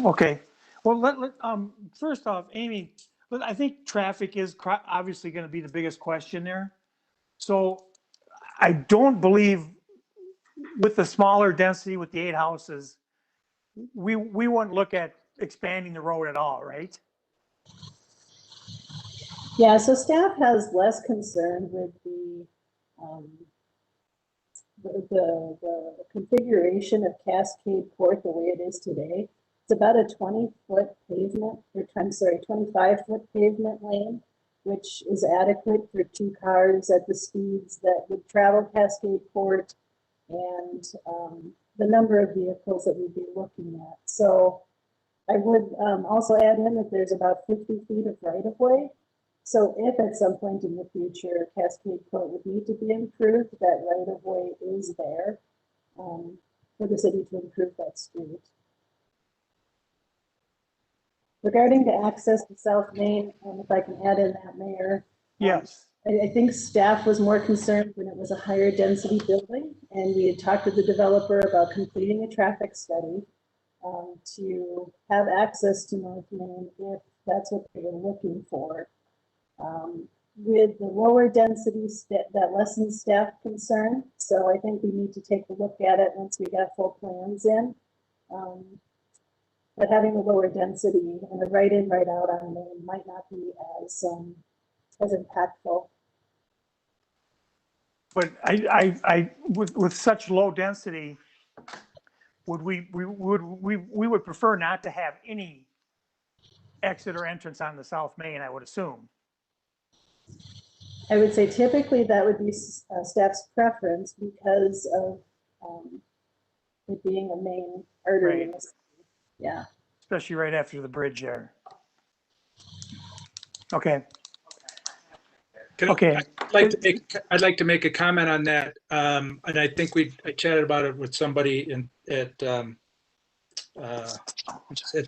Okay, well, first off, Amy, I think traffic is obviously going to be the biggest question there. So I don't believe with the smaller density with the 8 houses, we wouldn't look at expanding the road at all, right? Yeah, so staff has less concern with the configuration of Cascade Court the way it is today. It's about a 20-foot pavement, or I'm sorry, 25-foot pavement lane, which is adequate for 2 cars at the speeds that would travel Cascade Court and the number of vehicles that we'd be looking at. So I would also add in that there's about 50 feet of right-of-way. So if at some point in the future Cascade Court would need to be improved, that right-of-way is there for the city to improve that street. Regarding the access to South Main, if I can add in that, Mayor. Yes. I think staff was more concerned when it was a higher density building, and we had talked to the developer about completing a traffic study to have access to North Main if that's what they were looking for. With the lower density, that lessens staff concern. So I think we need to take a look at it once we got full plans in. But having a lower density and a right in, right out on Main might not be as impactful. But with such low density, we would prefer not to have any exit or entrance on the South Main, I would assume. I would say typically that would be staff's preference because of it being a main artery. Right. Yeah. Especially right after the bridge there. Okay. Okay. I'd like to make a comment on that. And I think I chatted about it with somebody at the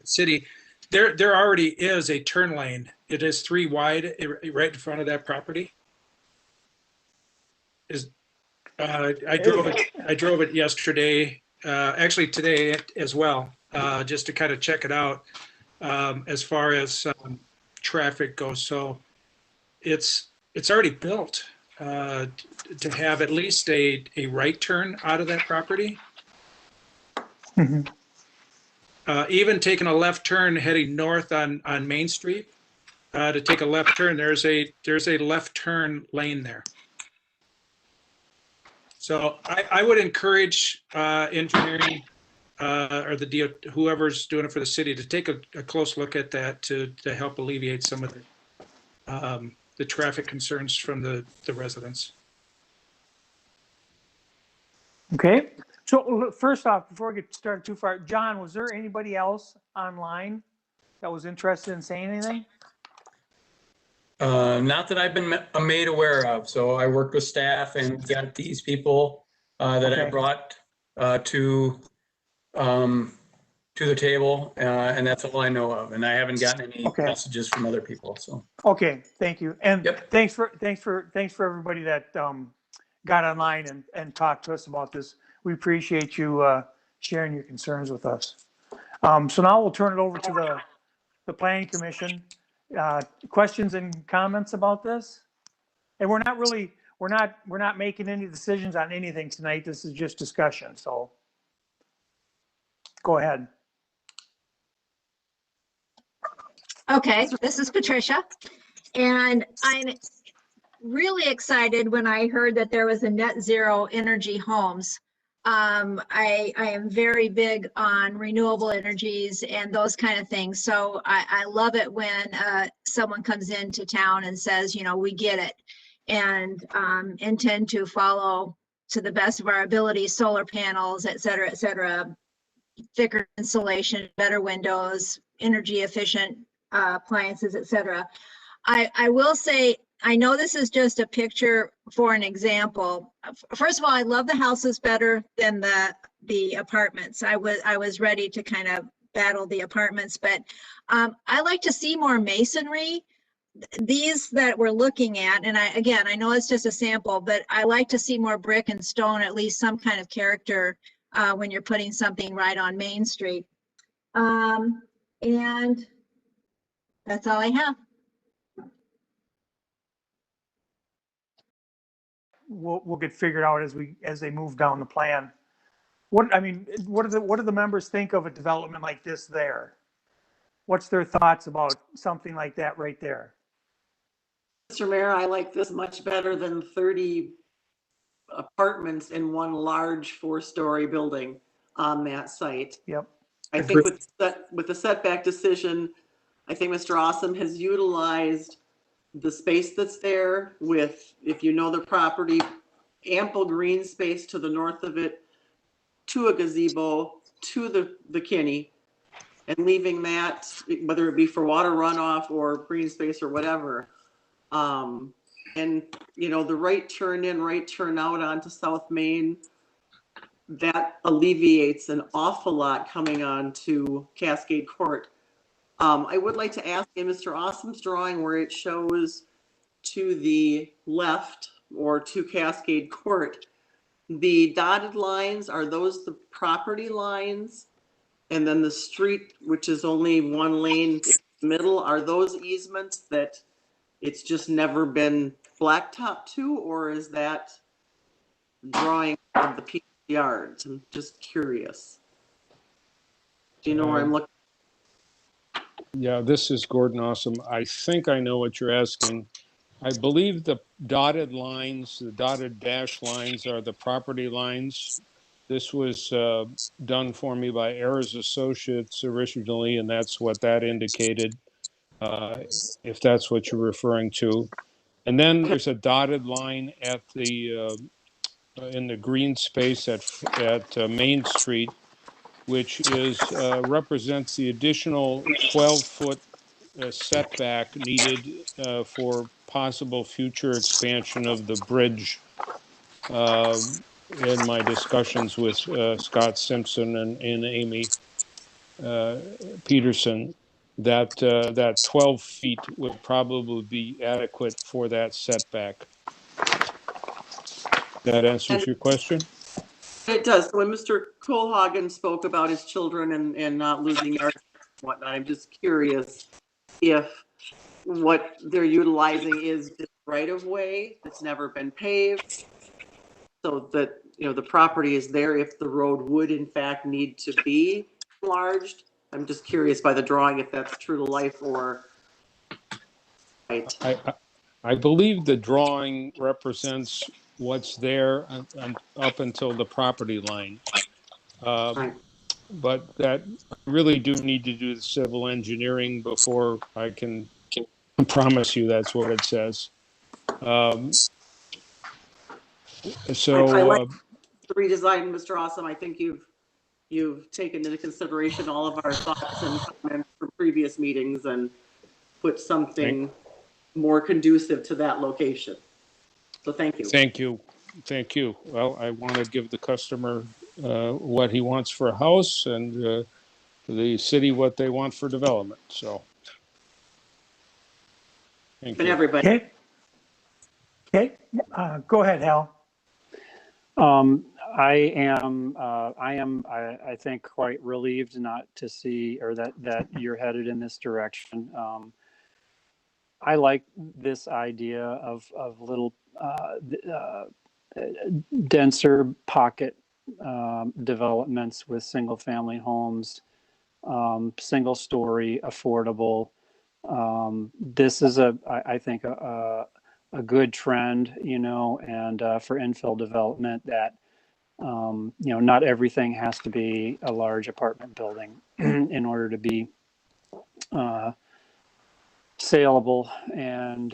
city. There already is a turn lane. It is 3 wide right in front of that property. I drove it yesterday, actually today as well, just to kind of check it out as far as traffic goes. So it's already built to have at least a right turn out of that property. Mm-hmm. Even taking a left turn heading north on Main Street, to take a left turn, there's a left turn lane there. So I would encourage engineering or whoever's doing it for the city to take a close look at that to help alleviate some of the traffic concerns from the residents. Okay, so first off, before we get started too far, John, was there anybody else online that was interested in saying anything? Not that I've been made aware of. So I worked with staff and got these people that I Okay. brought to the table, and that's all I know of. And I haven't gotten any Okay. messages from other people. So Okay, thank you. And Yep. thanks for everybody that got online and talked to us about this. We appreciate you sharing your concerns with us. So now we'll turn it over to the planning commission. Questions and comments about this? And we're not making any decisions on anything tonight. This is just discussion. So go ahead. Okay, this is Patricia, and I'm really excited when I heard that there was a net zero energy homes. I am very big on renewable energies and those kind of things. So I love it when someone comes into town and says, you know, we get it, and intend to follow to the best of our ability, solar panels, et cetera, thicker insulation, better windows, energy efficient appliances, et cetera. I will say, I know this is just a picture for an example. First of all, I love the houses better than the apartments. I was ready to kind of battle the apartments, but I like to see more masonry. These that we're looking at, and I know it's just a sample, but I like to see more brick and stone, at least some kind of character when you're putting something right on Main Street. And that's all I have. We'll get figured out as they move down the plan. What do the members think of a development like this there? What's their thoughts about something like that right there? Mr. Mayor, I like this much better than 30 apartments in one large 4-story building on that site. Yep. I think with the setback decision, I think Mr. Awesome has utilized the space that's there with, if you know the property, ample green space to the north of it, to a gazebo, to the kinney, and leaving that, whether it be for water runoff or green space or whatever. And you know, the right turn in, right turn out onto South Main, that alleviates an awful lot coming on to Cascade Court. I would like to ask in Mr. Awesome's drawing where it shows to the left or to Cascade Court, the dotted lines, are those the property lines? And then the street, which is only one lane in the middle, are those easements that it's just never been blacktop to, or is that drawing of the piece of yards? I'm just curious. Do you know where I'm looking? Yeah, this is Gordon Awesome. I think I know what you're asking. I believe the dotted lines, the dotted dash lines are the property lines. This was done for me by Ayers Associates originally, and that's what that indicated, if that's what you're referring to. And then there's a dotted line at the in the green space at Main Street, which is represents the additional 12-foot setback needed for possible future expansion of the bridge. In my discussions with Scott Simpson and Amy Peterson, that 12 feet would probably be adequate for that setback. That answers your question? It does. When Mr. Kohlhagen spoke about his children and not losing yards and whatnot, I'm just curious if what they're utilizing is just right of way that's never been paved, so that, you know, the property is there if the road would in fact need to be enlarged. I'm just curious by the drawing if that's true to life or right. I believe the drawing represents what's there up until the property line. But that I really do need to do the civil engineering before I can I promise you that's what it says. I like So, the redesign, Mr. Awesome. I think you've taken into consideration all of our thoughts and comments from previous meetings and put something more conducive to that location. So thank you. thank you. Thank you. Well, I want to give the customer what he wants for a house and the city what they want for development. So, thank And you. everybody. Okay. Okay, go ahead, Hal. I think quite relieved not to see, or that you're headed in this direction. I like this idea of little denser pocket developments with single family homes, single story, affordable. This is I think a good trend, and for infill development that, not everything has to be a large apartment building in order to be saleable, and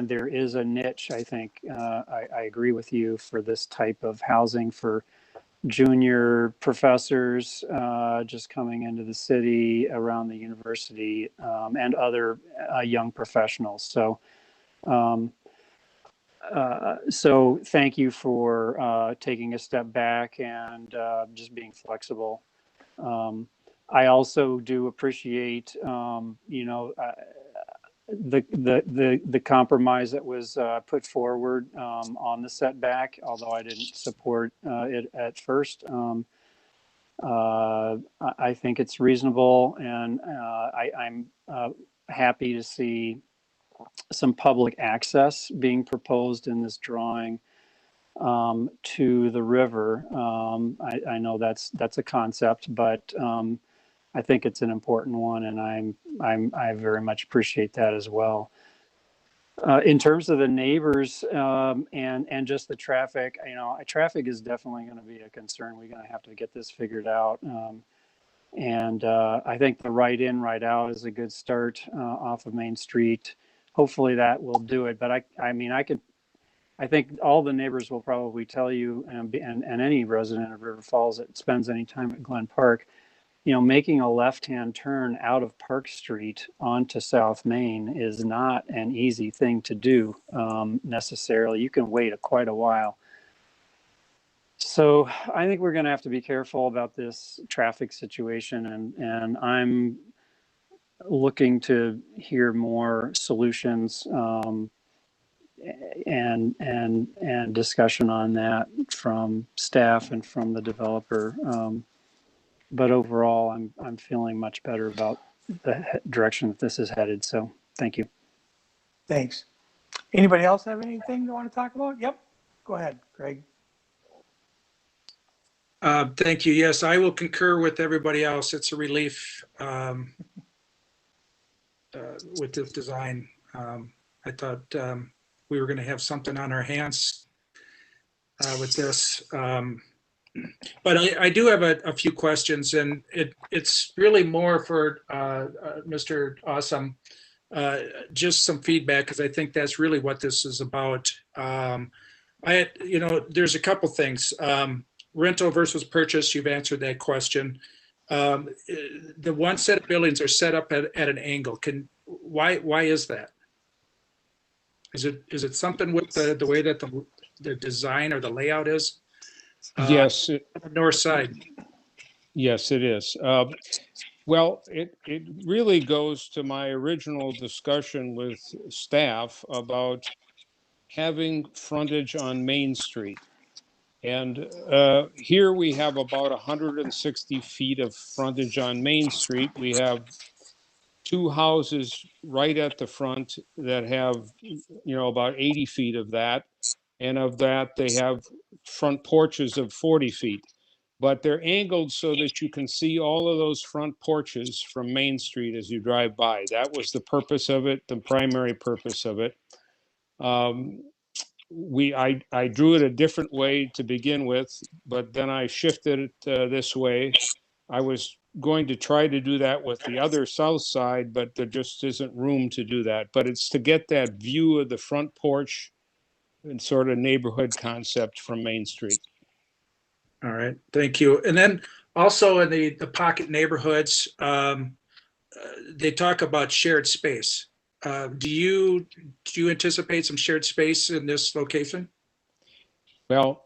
there is a niche. I think I agree with you for this type of housing for junior professors just coming into the city around the university, and other young professionals. So thank you for taking a step back and just being flexible. I also do appreciate, the compromise that was put forward on the setback, although I didn't support it at first. I think it's reasonable, and I'm happy to see some public access being proposed in this drawing to the river. I know that's a concept, but I think it's an important one, and I very much appreciate that as well. In terms of the neighbors and just the traffic, traffic is definitely going to be a concern. We're going to have to get this figured out. And I think the right in, right out is a good start off of Main Street. Hopefully that will do it. But I think all the neighbors will probably tell you, and any resident of River Falls that spends any time at Glen Park, making a left-hand turn out of Park Street onto South Main is not an easy thing to do necessarily. You can wait quite a while. So I think we're going to have to be careful about this traffic situation, and I'm looking to hear more solutions and discussion on that from staff and from the developer. But overall, I'm feeling much better about the direction that this is headed. So thank you. Thanks. Anybody else have anything they want to talk about? Yep. Go ahead, Greg. Thank you. Yes, I will concur with everybody else. It's a relief with this design. I thought we were going to have something on our hands with this. But I do have a few questions, and it's really more for Mr. Awesome, just some feedback, because I think that's really what this is about. There's a couple things. Rental versus purchase, you've answered that question. The one set of buildings are set up at an angle. Why is that? Is it something with the way that the design or the layout is? Yes. North side. Yes, it is. Well, it really goes to my original discussion with staff about having frontage on Main Street. And here we have about 160 feet of frontage on Main Street. We have two houses right at the front that have, about 80 feet of that. And of that, they have front porches of 40 feet. But they're angled so that you can see all of those front porches from Main Street as you drive by. That was the purpose of it, the primary purpose of it. I drew it a different way to begin with, but then I shifted it this way. I was going to try to do that with the other south side, but there just isn't room to do that. But it's to get that view of the front porch and sort of neighborhood concept from Main Street. All right, thank you. And then also in the pocket neighborhoods, they talk about shared space. Do you anticipate some shared space in this location? Well,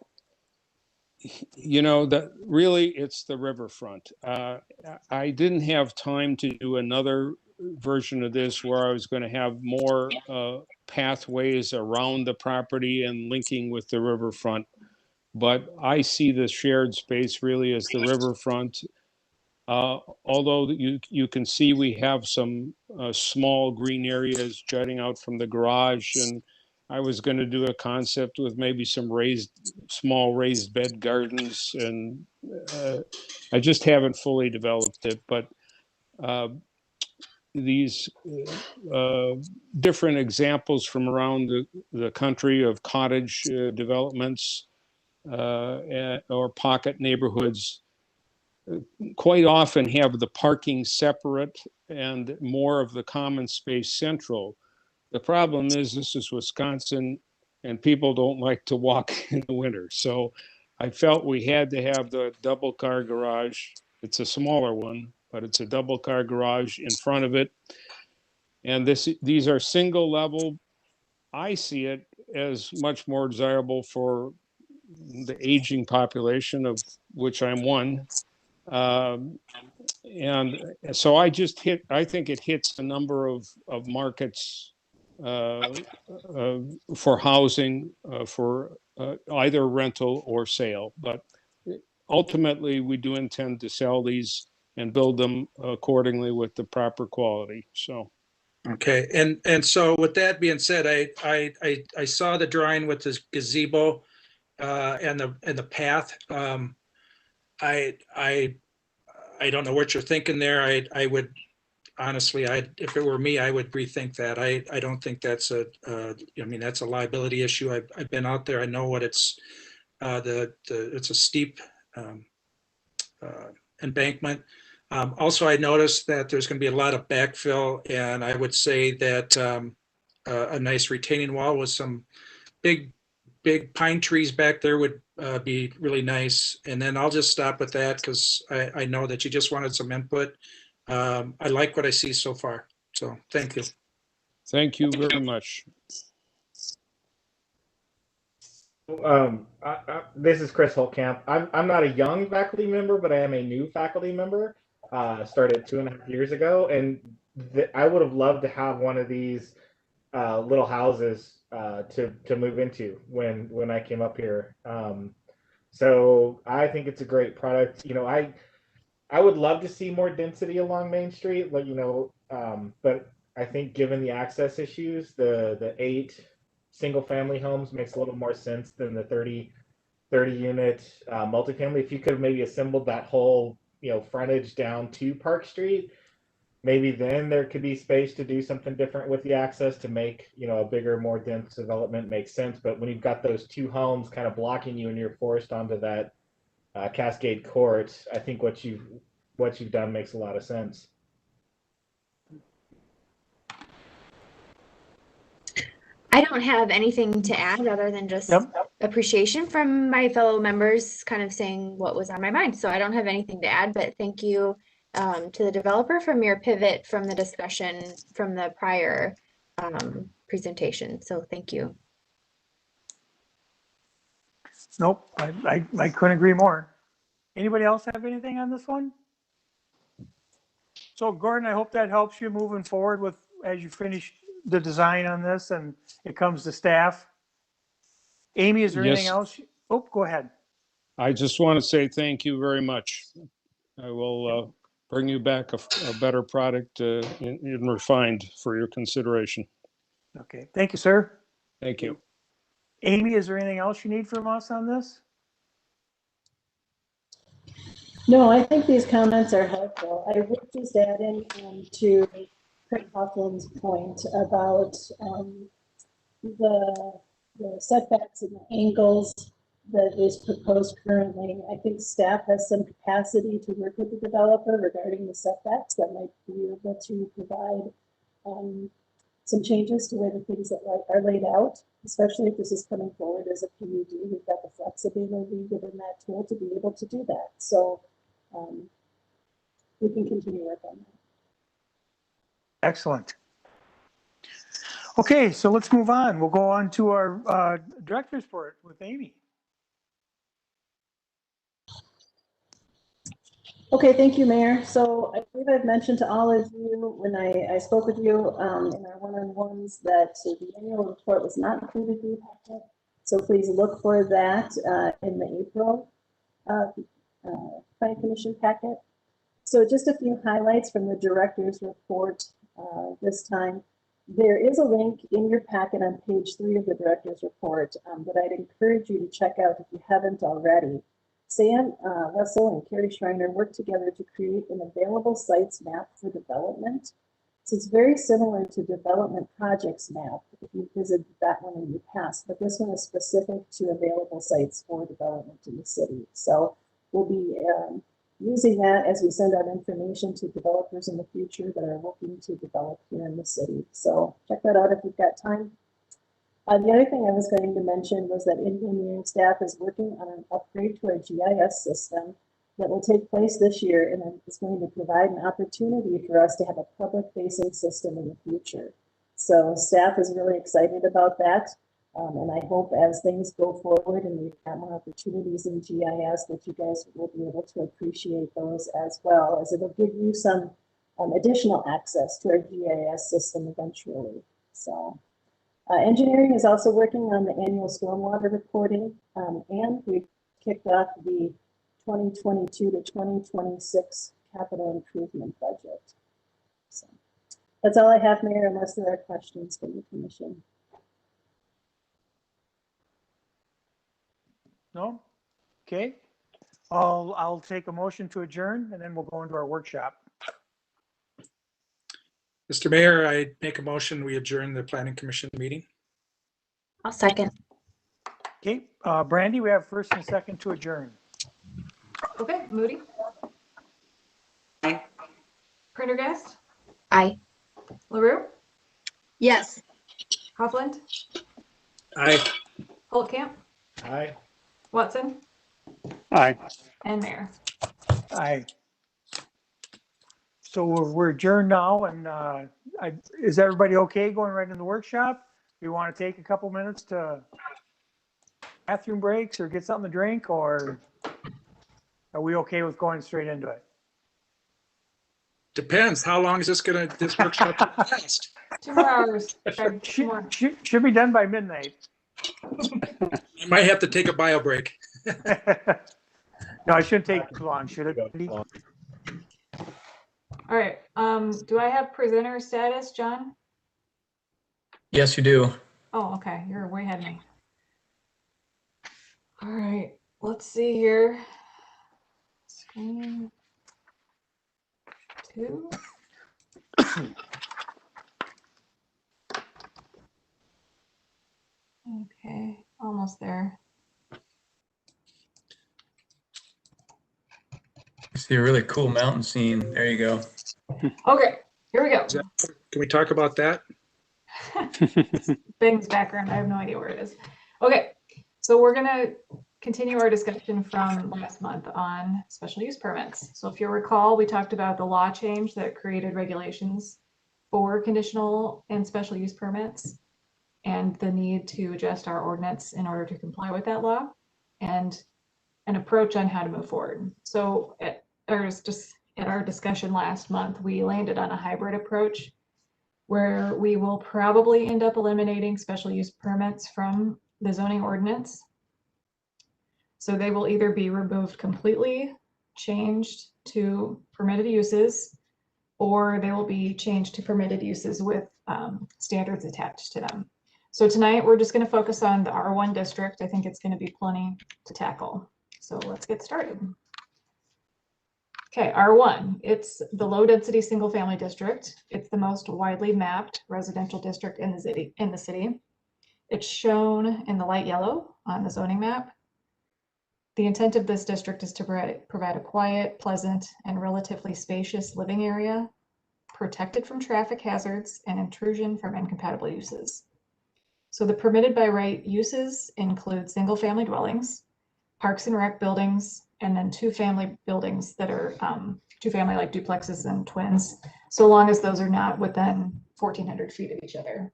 you know, that really it's the riverfront. I didn't have time to do another version of this where I was going to have more pathways around the property and linking with the riverfront. But I see the shared space really as the riverfront. Although you can see we have some small green areas jutting out from the garage, and I was going to do a concept with maybe some small raised bed gardens, and I just haven't fully developed it. But these different examples from around the country of cottage developments or pocket neighborhoods quite often have the parking separate and more of the common space central. The problem is this is Wisconsin and people don't like to walk in the winter. So I felt we had to have the double car garage. It's a smaller one, but it's a double car garage in front of it. And these are single level. I see it as much more desirable for the aging population, of which I'm one. And so I think it hits a number of markets for housing, for either rental or sale. But ultimately, we do intend to sell these and build them accordingly with the proper quality. So. Okay, and so with that being said, I saw the drawing with this gazebo and the path. I don't know what you're thinking there. I would honestly, if it were me, I would rethink that. I don't think that's I mean, that's a liability issue. I've been out there. I know what it's it's a steep embankment. Also, I noticed that there's going to be a lot of backfill, and I would say that a nice retaining wall with some big pine trees back there would be really nice. And then I'll just stop with that because I know that you just wanted some input. I like what I see so far. So thank you. Thank you very much. This is Chris Holtkamp. I'm not a young faculty member, but I am a new faculty member. Started 2.5 years ago, and I would have loved to have one of these little houses to move into when I came up here. So I think it's a great product. You know, I would love to see more density along Main Street, but but I think given the access issues, the 8 single family homes makes a little more sense than the 30 unit multifamily. If you could have maybe assembled that whole frontage down to Park Street, maybe then there could be space to do something different with the access to make a bigger, more dense development make sense. But when you've got those 2 homes kind of blocking you and you're forced onto that Cascade Court, I think what you've done makes a lot of sense. I don't have anything to add other than just appreciation from my fellow members kind of saying what was on my mind. So I don't have anything to add, but thank you to the developer from your pivot from the discussion from the prior presentation. So thank you. Nope, I couldn't agree more. Anybody else have anything on this one? So Gordon, I hope that helps you moving forward with as you finish the design on this and it comes to staff. Amy, is there anything else? Oh, go ahead. I just want to say thank you very much. I will bring you back a better product and refined for your consideration. Okay, thank you, sir. Thank you. Amy, is there anything else you need from us on this? No, I think these comments are helpful. I would just add in to Craig Houghlin's point about the setbacks and the angles that is proposed currently. I think staff has some capacity to work with the developer regarding the setbacks that might be able to provide some changes to where the things that are laid out, especially if this is coming forward as a PUD. We've got the flexibility within that tool to be able to do that. So we can continue work on that. Excellent. Okay, so let's move on. We'll go on to our director's report with Amy. Okay, thank you, Mayor. So I believe I've mentioned to all of you when I spoke with you in our one-on-ones that the annual report was not included in the packet. So please look for that in the April Planning Commission packet. So just a few highlights from the director's report this time. There is a link in your packet on page 3 of the director's report that I'd encourage you to check out if you haven't already. Sam Russell and Carrie Schreiner worked together to create an available sites map for development. So it's very similar to development projects map if you visited that one in the past, but this one is specific to available sites for development in the city. So we'll be using that as we send out information to developers in the future that are looking to develop here in the city. So check that out if you've got time. The other thing I was going to mention was that engineering staff is working on an upgrade to our GIS system that will take place this year, and it's going to provide an opportunity for us to have a public-facing system in the future. So staff is really excited about that, and I hope as things go forward and we've got more opportunities in GIS that you guys will be able to appreciate those as well, as it'll give you some additional access to our GIS system eventually. So. Engineering is also working on the annual stormwater reporting, and we've kicked off the 2022 to 2026 capital improvement budget. So that's all I have, Mayor, unless there are questions from the commission. No? Okay. I'll take a motion to adjourn, and then we'll go into our workshop. Mr. Mayor, I make a motion, we adjourn the Planning Commission meeting. I'll second. Okay, Brandy, we have first and second to adjourn. Okay, Moody, Aye. Prendergast, Aye. LaRue, Yes. Hoffland, Aye. Holtcamp, Aye. Watson, Aye. and Mayor. Aye. So we're adjourned now, and is everybody okay going right in the workshop? Do you want to take a couple minutes to bathroom breaks or get something to drink, or are we okay with going straight into it? Depends. How long is this workshop gonna last? 2 more hours. Should be done by midnight. I might have to take a bio break. No, it shouldn't take too long, should it? All right, do I have presenter status, John? Yes, you do. Oh, okay, you're way ahead of me. All right, let's see here. Screen 2. Okay, almost there. I see a really cool mountain scene. There you go. Okay, here we go. Can we talk about that? Bing's background, I have no idea where it is. Okay, so we're gonna continue our discussion from last month on special use permits. So if you recall, we talked about the law change that created regulations for conditional and special use permits and the need to adjust our ordinance in order to comply with that law and an approach on how to move forward. So at our discussion last month, we landed on a hybrid approach where we will probably end up eliminating special use permits from the zoning ordinance. So they will either be removed completely, changed to permitted uses, or they will be changed to permitted uses with standards attached to them. So tonight we're just going to focus on the R1 district. I think it's going to be plenty to tackle. So let's get started. Okay, R1, it's the low density single family district. It's the most widely mapped residential district in the city. It's shown in the light yellow on the zoning map. The intent of this district is to provide a quiet, pleasant, and relatively spacious living area, protected from traffic hazards and intrusion from incompatible uses. So the permitted by right uses include single-family dwellings, parks and rec buildings, and then two-family buildings that are two-family like duplexes and twins, so long as those are not within 1,400 feet of each other.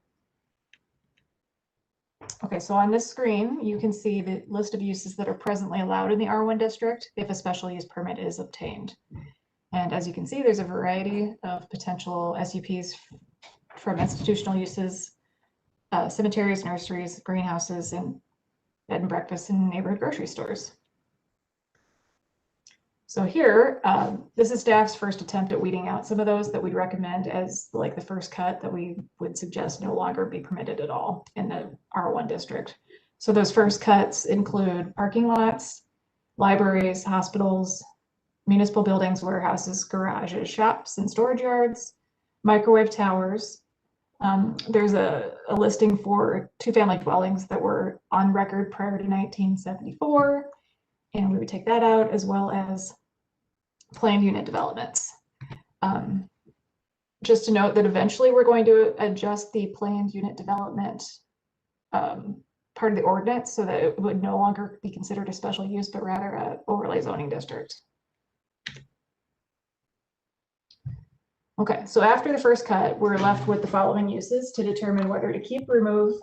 Okay, so on this screen, you can see the list of uses that are presently allowed in the R1 district if a special use permit is obtained. And as you can see, there's a variety of potential SUPs from institutional uses, cemeteries, nurseries, greenhouses, and bed and breakfast and neighborhood grocery stores. So here, this is staff's first attempt at weeding out some of those that we'd recommend as like the first cut that we would suggest no longer be permitted at all in the R1 district. So those first cuts include parking lots, libraries, hospitals, municipal buildings, warehouses, garages, shops, and storage yards, microwave towers. There's a listing for two-family dwellings that were on record prior to 1974, and we would take that out, as well as planned unit developments. Just to note that eventually we're going to adjust the planned unit development part of the ordinance so that it would no longer be considered a special use, but rather an overlay zoning district. Okay, so after the first cut, we're left with the following uses to determine whether to keep, remove,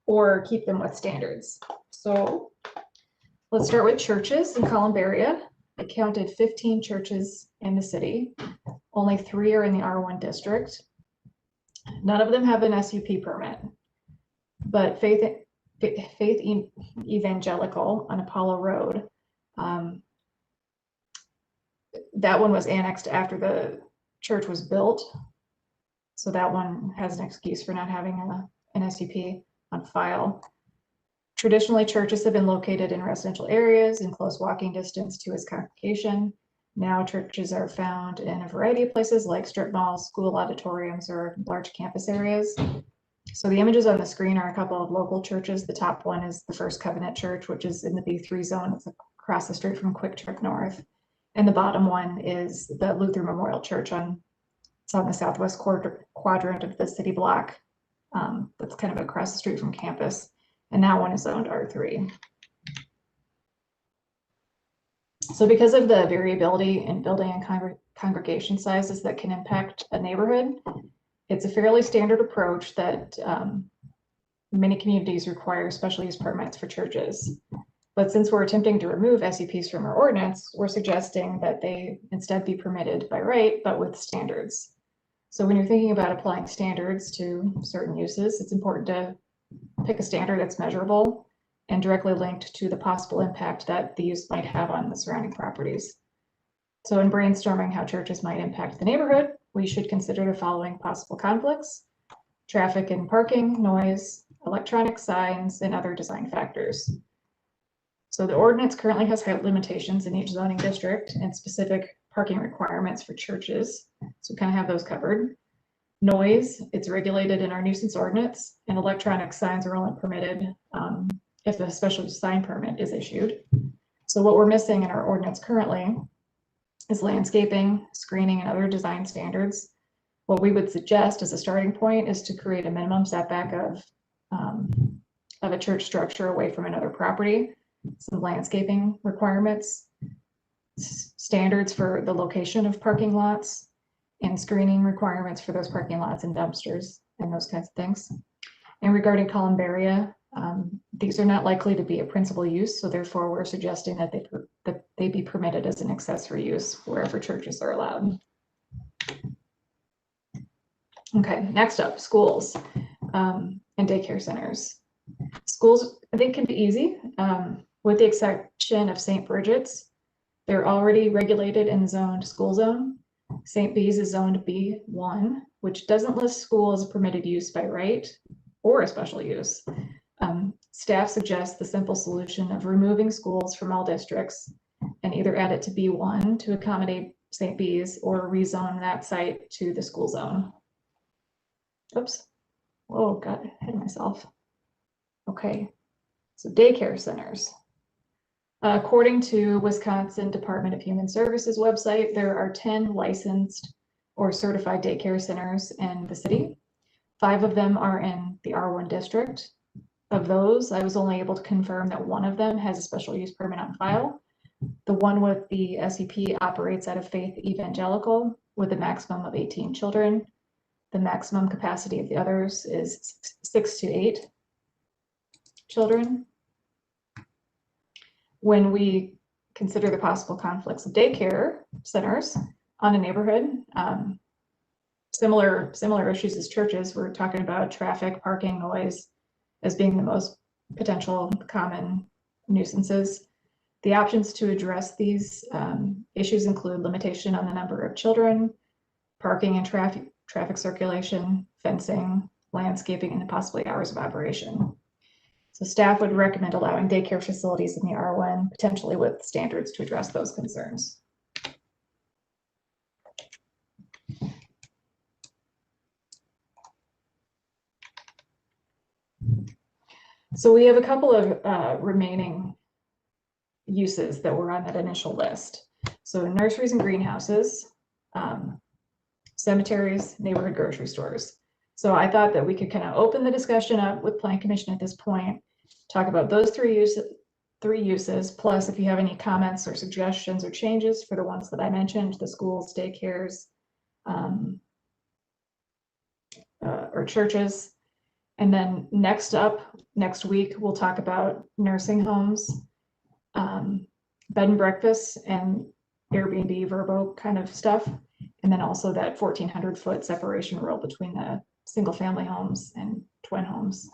or keep them with standards. So let's start with churches in Columbia. I counted 15 churches in the city. Only 3 are in the R1 district. None of them have an SUP permit, but Faith Evangelical on Apollo Road, that one was annexed after the church was built. So that one has an excuse for not having an SUP on file. Traditionally, churches have been located in residential areas in close walking distance to its congregation. Now churches are found in a variety of places like strip malls, school auditoriums, or large campus areas. So the images on the screen are a couple of local churches. The top one is the First Covenant Church, which is in the B3 zone. It's across the street from Quick Trip North. And the bottom one is the Luther Memorial Church it's on the southwest quadrant of the city block. That's kind of across the street from campus. And that one is zoned R3. So because of the variability in building and congregation sizes that can impact a neighborhood, it's a fairly standard approach that many communities require special use permits for churches. But since we're attempting to remove SUPs from our ordinance, we're suggesting that they instead be permitted by right, but with standards. So when you're thinking about applying standards to certain uses, it's important to pick a standard that's measurable and directly linked to the possible impact that the use might have on the surrounding properties. So in brainstorming how churches might impact the neighborhood, we should consider the following possible conflicts: traffic and parking, noise, electronic signs, and other design factors. So the ordinance currently has height limitations in each zoning district and specific parking requirements for churches. So we kind of have those covered. Noise, it's regulated in our nuisance ordinance, and electronic signs are only permitted if a special sign permit is issued. So what we're missing in our ordinance currently is landscaping, screening, and other design standards. What we would suggest as a starting point is to create a minimum setback of a church structure away from another property, some landscaping requirements, standards for the location of parking lots, and screening requirements for those parking lots and dumpsters and those kinds of things. And regarding Columbia, these are not likely to be a principal use, so therefore we're suggesting that they be permitted as an accessory use wherever churches are allowed. Okay, next up, schools and daycare centers. Schools, I think, can be easy, with the exception of St. Bridget's. They're already regulated and zoned school zone. St. B's is zoned B1, which doesn't list school as a permitted use by right or a special use. Staff suggests the simple solution of removing schools from all districts and either add it to B1 to accommodate St. B's or rezone that site to the school zone. Oops. Whoa, got ahead of myself. Okay, so daycare centers. According to Wisconsin Department of Human Services website, there are 10 licensed or certified daycare centers in the city. 5 of them are in the R1 district. Of those, I was only able to confirm that one of them has a special use permit on file. The one with the SEP operates out of Faith Evangelical with a maximum of 18 children. The maximum capacity of the others is 6 to 8 children. When we consider the possible conflicts of daycare centers on a neighborhood, similar issues as churches, we're talking about traffic, parking, noise as being the most potential common nuisances. The options to address these issues include limitation on the number of children, parking and traffic circulation, fencing, landscaping, and possibly hours of operation. So staff would recommend allowing daycare facilities in the R1, potentially with standards to address those concerns. So we have a couple of remaining uses that were on that initial list. So nurseries and greenhouses, cemeteries, neighborhood grocery stores. So I thought that we could kind of open the discussion up with Plan Commission at this point, talk about those three uses, plus if you have any comments or suggestions or changes for the ones that I mentioned, the schools, daycares, or churches. And then next week, we'll talk about nursing homes, bed and breakfast, and Airbnb, Verbo kind of stuff. And then also that 1,400 foot separation rule between the single family homes and twin homes.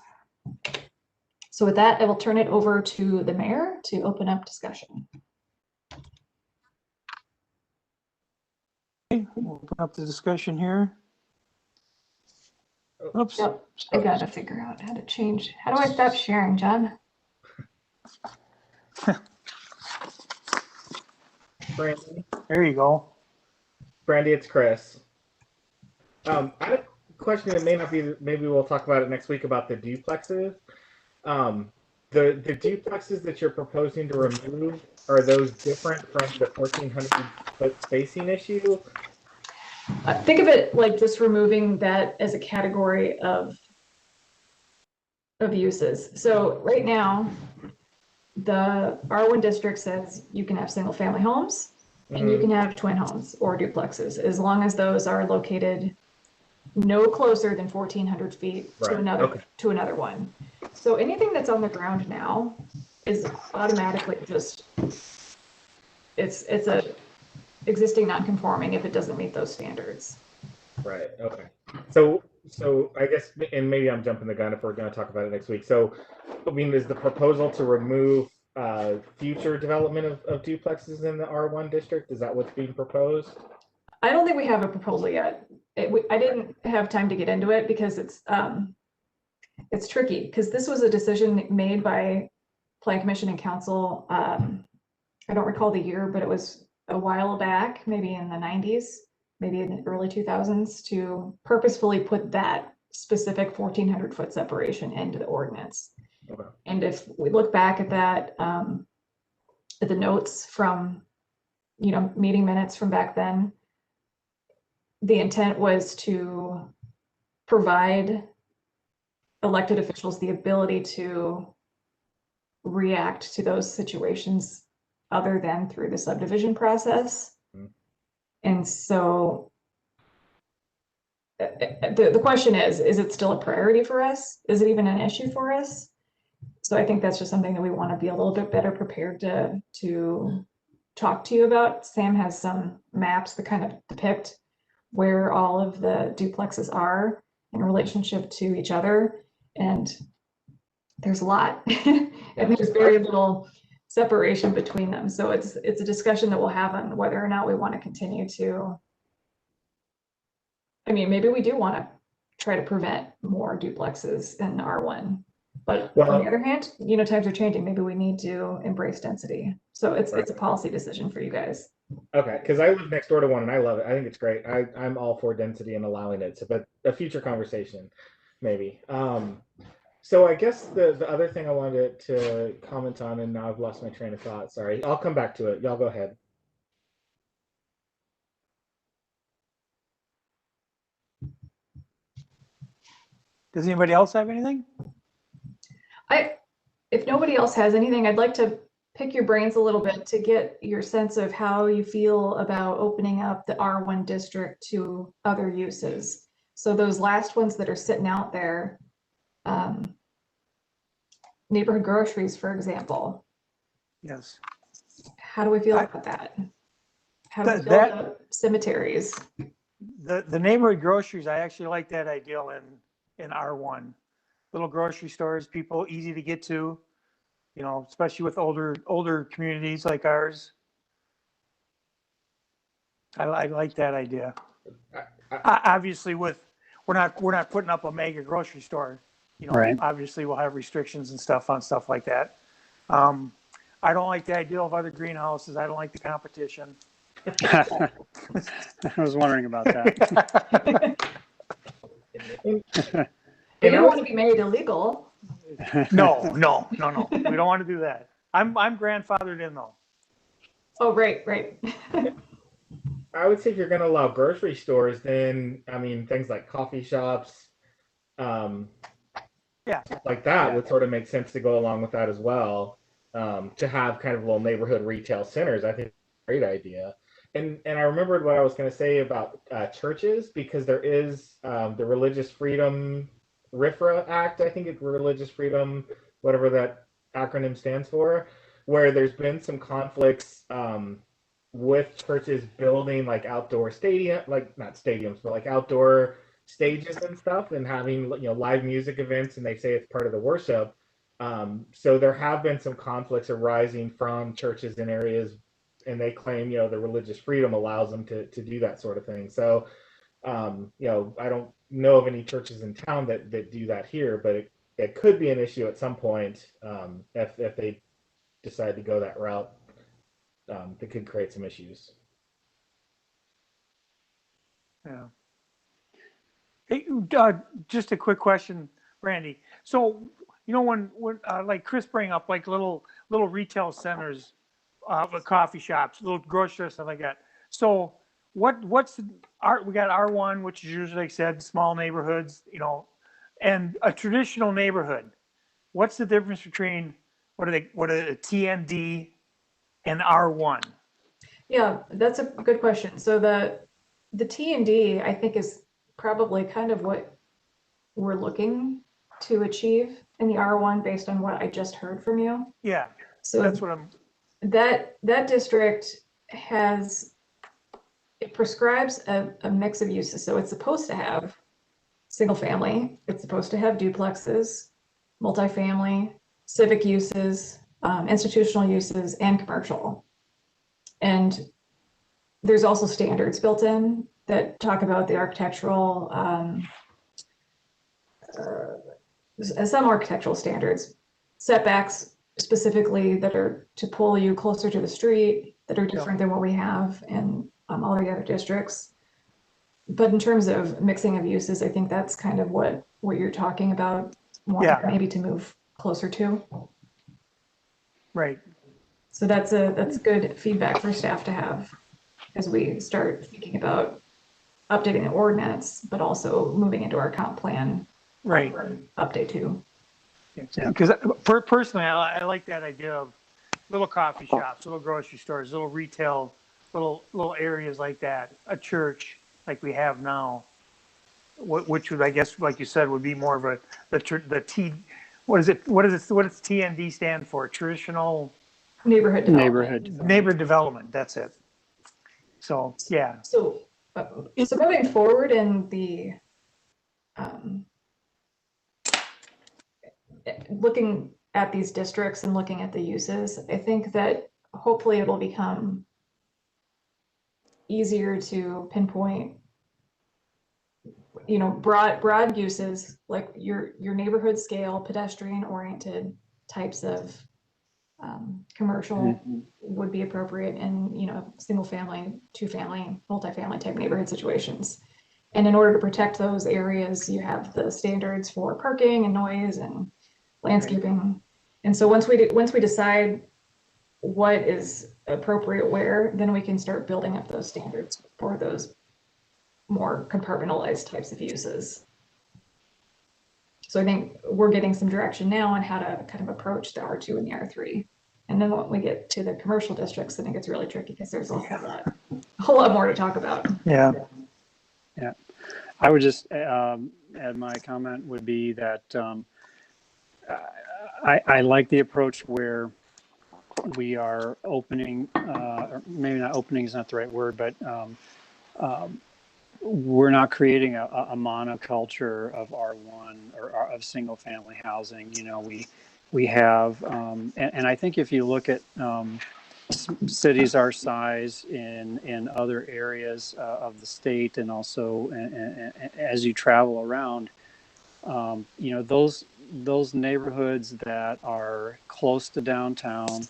So with that, I will turn it over to the mayor to open up discussion. Okay, we'll open up the discussion here. Oops. Yep, I gotta figure out how to change. How do I stop sharing, John? Brandy. There you go. Brandy, it's Chris. I have a question that may not be, maybe we'll talk about it next week about the duplexes. The duplexes that you're proposing to remove, are those different from the 1,400 foot spacing issue? Think of it like just removing that as a category of uses. So right now, the R1 district says you can have single family homes and you can have twin homes or duplexes, as long as those are located no closer than 1,400 feet to another one. So anything that's on the ground now is automatically just, it's a existing non-conforming if it doesn't meet those standards. Right. Okay. So I guess, and maybe I'm jumping the gun if we're going to talk about it next week. So, I mean, is the proposal to remove future development of duplexes in the R1 district? Is that what's being proposed? I don't think we have a proposal yet. I didn't have time to get into it because it's tricky, because this was a decision made by Plan Commission and Council. I don't recall the year, but it was a while back, maybe in the 90s, maybe in the early 2000s, to purposefully put that specific 1,400 foot separation into the ordinance. Okay. And if we look back at that, at the notes from, meeting minutes from back then, the intent was to provide elected officials the ability to react to those situations other than through the subdivision process. And so the question is it still a priority for us? Is it even an issue for us? So I think that's just something that we want to be a little bit better prepared to talk to you about. Sam has some maps that kind of depict where all of the duplexes are in relationship to each other. And there's a lot, and there's very little separation between them. So it's a discussion that we'll have on whether or not we want to continue to, maybe we do want to try to prevent more duplexes in R1. But on the other hand, times are changing. Maybe we need to embrace density. So it's a policy decision for you guys. Okay, because I live next door to one and I love it. I think it's great. I'm all for density and allowing it. So, but a future conversation, maybe. So I guess the other thing I wanted to comment on, and now I've lost my train of thought. Sorry, I'll come back to it. Y'all go ahead. Does anybody else have anything? If nobody else has anything, I'd like to pick your brains a little bit to get your sense of how you feel about opening up the R1 district to other uses. So those last ones that are sitting out there, neighborhood groceries, for example. Yes. How do we feel about that? How do we feel about cemeteries? The neighborhood groceries, I actually like that idea in R1. Little grocery stores, people easy to get to, you know, especially with older communities like ours. I like that idea. Obviously, we're not putting up a mega grocery store. You know, Right. Obviously we'll have restrictions and stuff on stuff like that. I don't like the idea of other greenhouses. I don't like the competition. I was wondering about that. They don't want to be made illegal. No. We don't want to do that. I'm grandfathered in though. Oh, right. I would say if you're going to allow grocery stores, then I mean things like coffee shops, like that would sort of make sense to go along with that as well. To have kind of little neighborhood retail centers, I think, is a great idea. And I remembered what I was going to say about churches, because there is the Religious Freedom RFRA Act. I think it's Religious Freedom, whatever that acronym stands for, where there's been some conflicts with churches building like outdoor stadium, like not stadiums, but like outdoor stages and stuff, and having live music events, and they say it's part of the worship. So there have been some conflicts arising from churches in areas, and they claim the religious freedom allows them to do that sort of thing. So I don't know of any churches in town that do that here, but it could be an issue at some point if they decide to go that route. That could create some issues. Yeah. Hey, just a quick question, Randy. So, when like Chris bring up like little retail centers, coffee shops, little grocery stores, stuff like that. So, we got R1, which is usually, like I said, small neighborhoods, and a traditional neighborhood. What's the difference between what are a TND and R1? Yeah, that's a good question. So the T&D, I think, is probably kind of what we're looking to achieve in the R1 based on what I just heard from you. Yeah, so that's what I'm. That district it prescribes a mix of uses. So it's supposed to have single family, it's supposed to have duplexes, multifamily, civic uses, institutional uses, and commercial. And there's also standards built in that talk about the architectural, some architectural standards, setbacks specifically that are to pull you closer to the street, that are different than what we have in all the other districts. But in terms of mixing of uses, I think that's kind of what you're talking about, maybe to move closer to. Right. So that's good feedback for staff to have as we start thinking about updating the ordinance, but also moving into our comp plan. Right. Update too. Because personally, I like that idea of little coffee shops, little grocery stores, little retail, little areas like that. A church like we have now, which would, I guess, like you said, would be more of the T. What is it? What does TND stand for? Traditional neighborhood development. That's it. So yeah. So moving forward in the looking at these districts and looking at the uses, I think that hopefully it'll become easier to pinpoint, broad uses like your neighborhood scale, pedestrian oriented types of commercial would be appropriate in, single family, two family, multifamily type neighborhood situations. And in order to protect those areas, you have the standards for parking and noise and landscaping. And so once we decide what is appropriate where, then we can start building up those standards for those more compartmentalized types of uses. So I think we're getting some direction now on how to kind of approach the R2 and the R3. And then when we get to the commercial districts, then it gets really tricky because there's a whole lot more to talk about. Yeah. Yeah. I would just add my comment would be that I like the approach where we are opening, or maybe not opening is not the right word, but we're not creating a monoculture of R1 or of single family housing. You know, we have, and I think if you look at cities our size in other areas of the state, and also as you travel around, you know, those neighborhoods that are close to downtown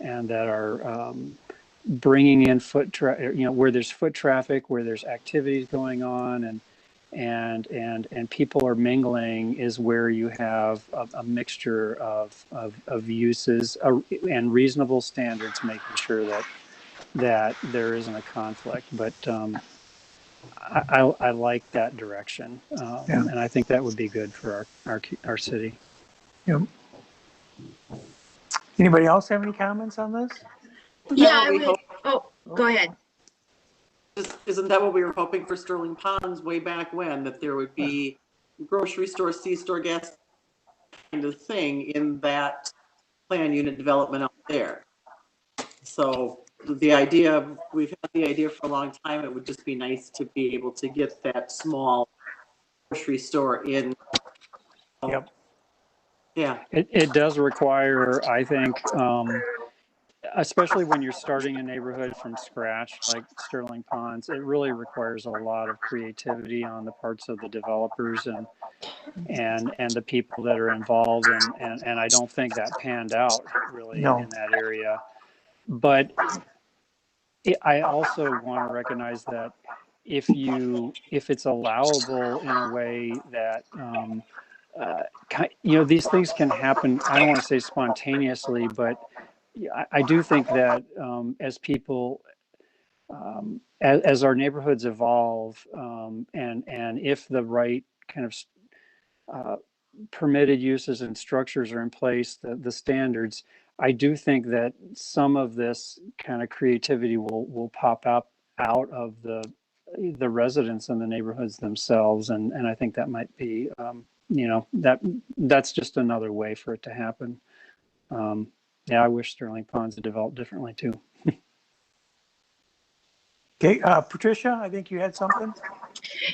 and that are bringing in you know, where there's foot traffic, where there's activities going on, and people are mingling, is where you have a mixture of uses and reasonable standards, making sure that there isn't a conflict. But I like that direction, and I think that would be good for our city. Yep. Anybody else have any comments on this? Yeah, I would. Oh, go ahead. Isn't that what we were hoping for Sterling Ponds way back when, that there would be grocery store, C-store, gas kind of thing in that plan unit development out there? So the idea, we've had the idea for a long time, it would just be nice to be able to get that small grocery store in. Yep. Yeah. It does require, I think, especially when you're starting a neighborhood from scratch, like Sterling Ponds, it really requires a lot of creativity on the parts of the developers and the people that are involved. And I don't think that panned out really in that area. But I also want to recognize that if it's allowable in a way that, you know, these things can happen, I don't want to say spontaneously, but I do think that as people, as our neighborhoods evolve, and if the right kind of permitted uses and structures are in place, the standards, I do think that some of this kind of creativity will pop up out of the residents in the neighborhoods themselves, and I think that might be, you know, that's just another way for it to happen. Yeah, I wish Sterling Ponds had developed differently too. Okay, Patricia, I think you had something.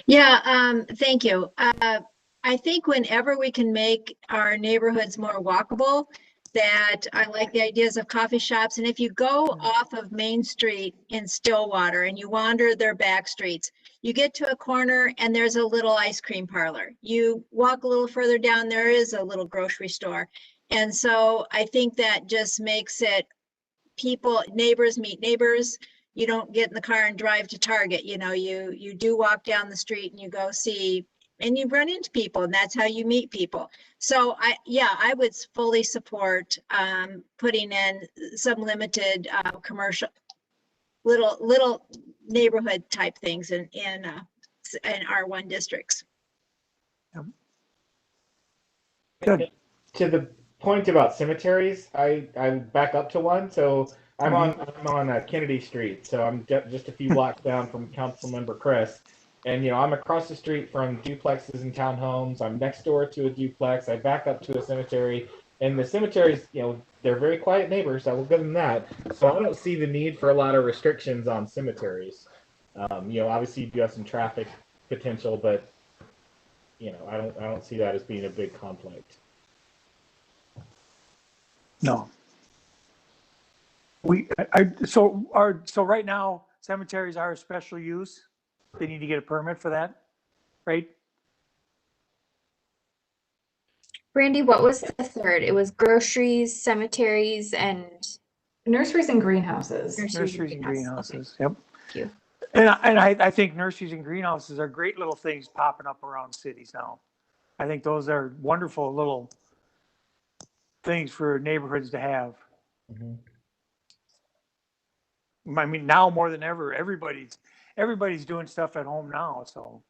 Yeah, thank you. I think whenever we can make our neighborhoods more walkable, that I like the ideas of coffee shops. And if you go off of Main Street in Stillwater and you wander their back streets, you get to a corner and there's a little ice cream parlor. You walk a little further down, there is a little grocery store. And so I think that just makes it neighbors meet neighbors. You don't get in the car and drive to Target. You know, you do walk down the street and you go see, and you run into people, and that's how you meet people. So I would fully support putting in some limited commercial, little neighborhood type things in R1 districts. Good. To the point about cemeteries, I back up to one. So I'm on Kennedy Street, so I'm just a few blocks down from Councilmember Chris. And, you know, I'm across the street from duplexes and townhomes. I'm next door to a duplex. I back up to a cemetery. And the cemeteries, you know, they're very quiet neighbors. I will give them that. So I don't see the need for a lot of restrictions on cemeteries. You know, obviously you do have some traffic potential, but, you know, I don't see that as being a big conflict. No. So right now cemeteries are a special use. They need to get a permit for that, right? Brandy, what was the third? It was groceries, cemeteries, and nurseries and greenhouses. Nurseries and greenhouses. Yep. Thank you. And I think nurseries and greenhouses are great little things popping up around cities now. I think those are wonderful little things for neighborhoods to have. Mhm. I mean, now more than ever, everybody's doing stuff at home now, so,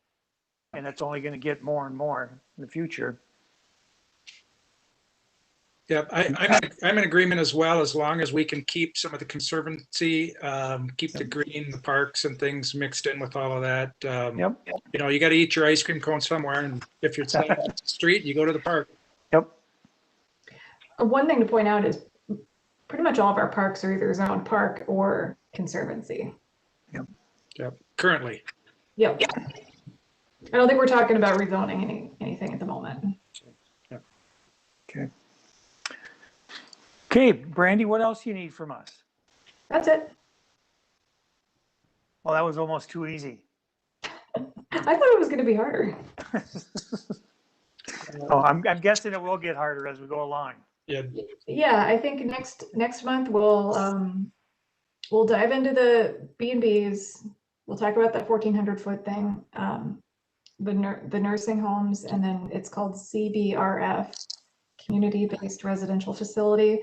and it's only going to get more and more in the future. Yeah, I'm in agreement as well, as long as we can keep some of the conservancy, keep the green, the parks and things mixed in with all of that. Yep. You know, you got to eat your ice cream cone somewhere, and if you're on the street, you go to the park. Yep. One thing to point out is pretty much all of our parks are either zoned park or conservancy. Yep. Currently. Yep. I don't think we're talking about rezoning anything at the moment. Okay. Okay, Brandy, what else do you need from us? That's it. Well, that was almost too easy. I thought it was going to be harder. Oh, I'm guessing it will get harder as we go along. Yeah. Yeah, I think next month we'll dive into the B&Bs. We'll talk about that 1,400-foot thing, the nursing homes, and then it's called CBRF, Community-Based Residential Facility.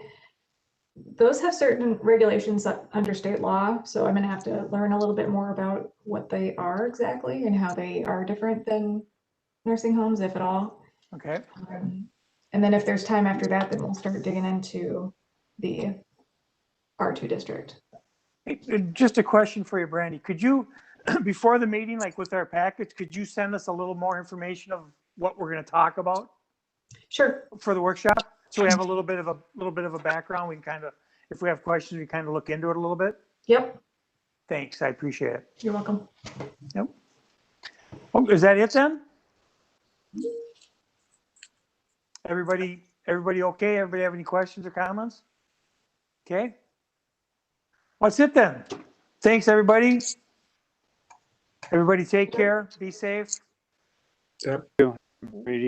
Those have certain regulations under state law, so I'm going to have to learn a little bit more about what they are exactly and how they are different than nursing homes, if at all. Okay. And then if there's time after that, then we'll start digging into the R2 district. Just a question for you, Brandy. Could you, before the meeting, like with our packets, could you send us a little more information of what we're going to talk about? Sure. For the workshop, so we have a little bit of a background. We can kind of, if we have questions, we kind of look into it a little bit. Yep. Thanks, I appreciate it. You're welcome. Yep. Oh, is that it then? Everybody okay? Everybody have any questions or comments? Okay. That's it then. Thanks, everybody. Everybody take care. Be safe. Yep.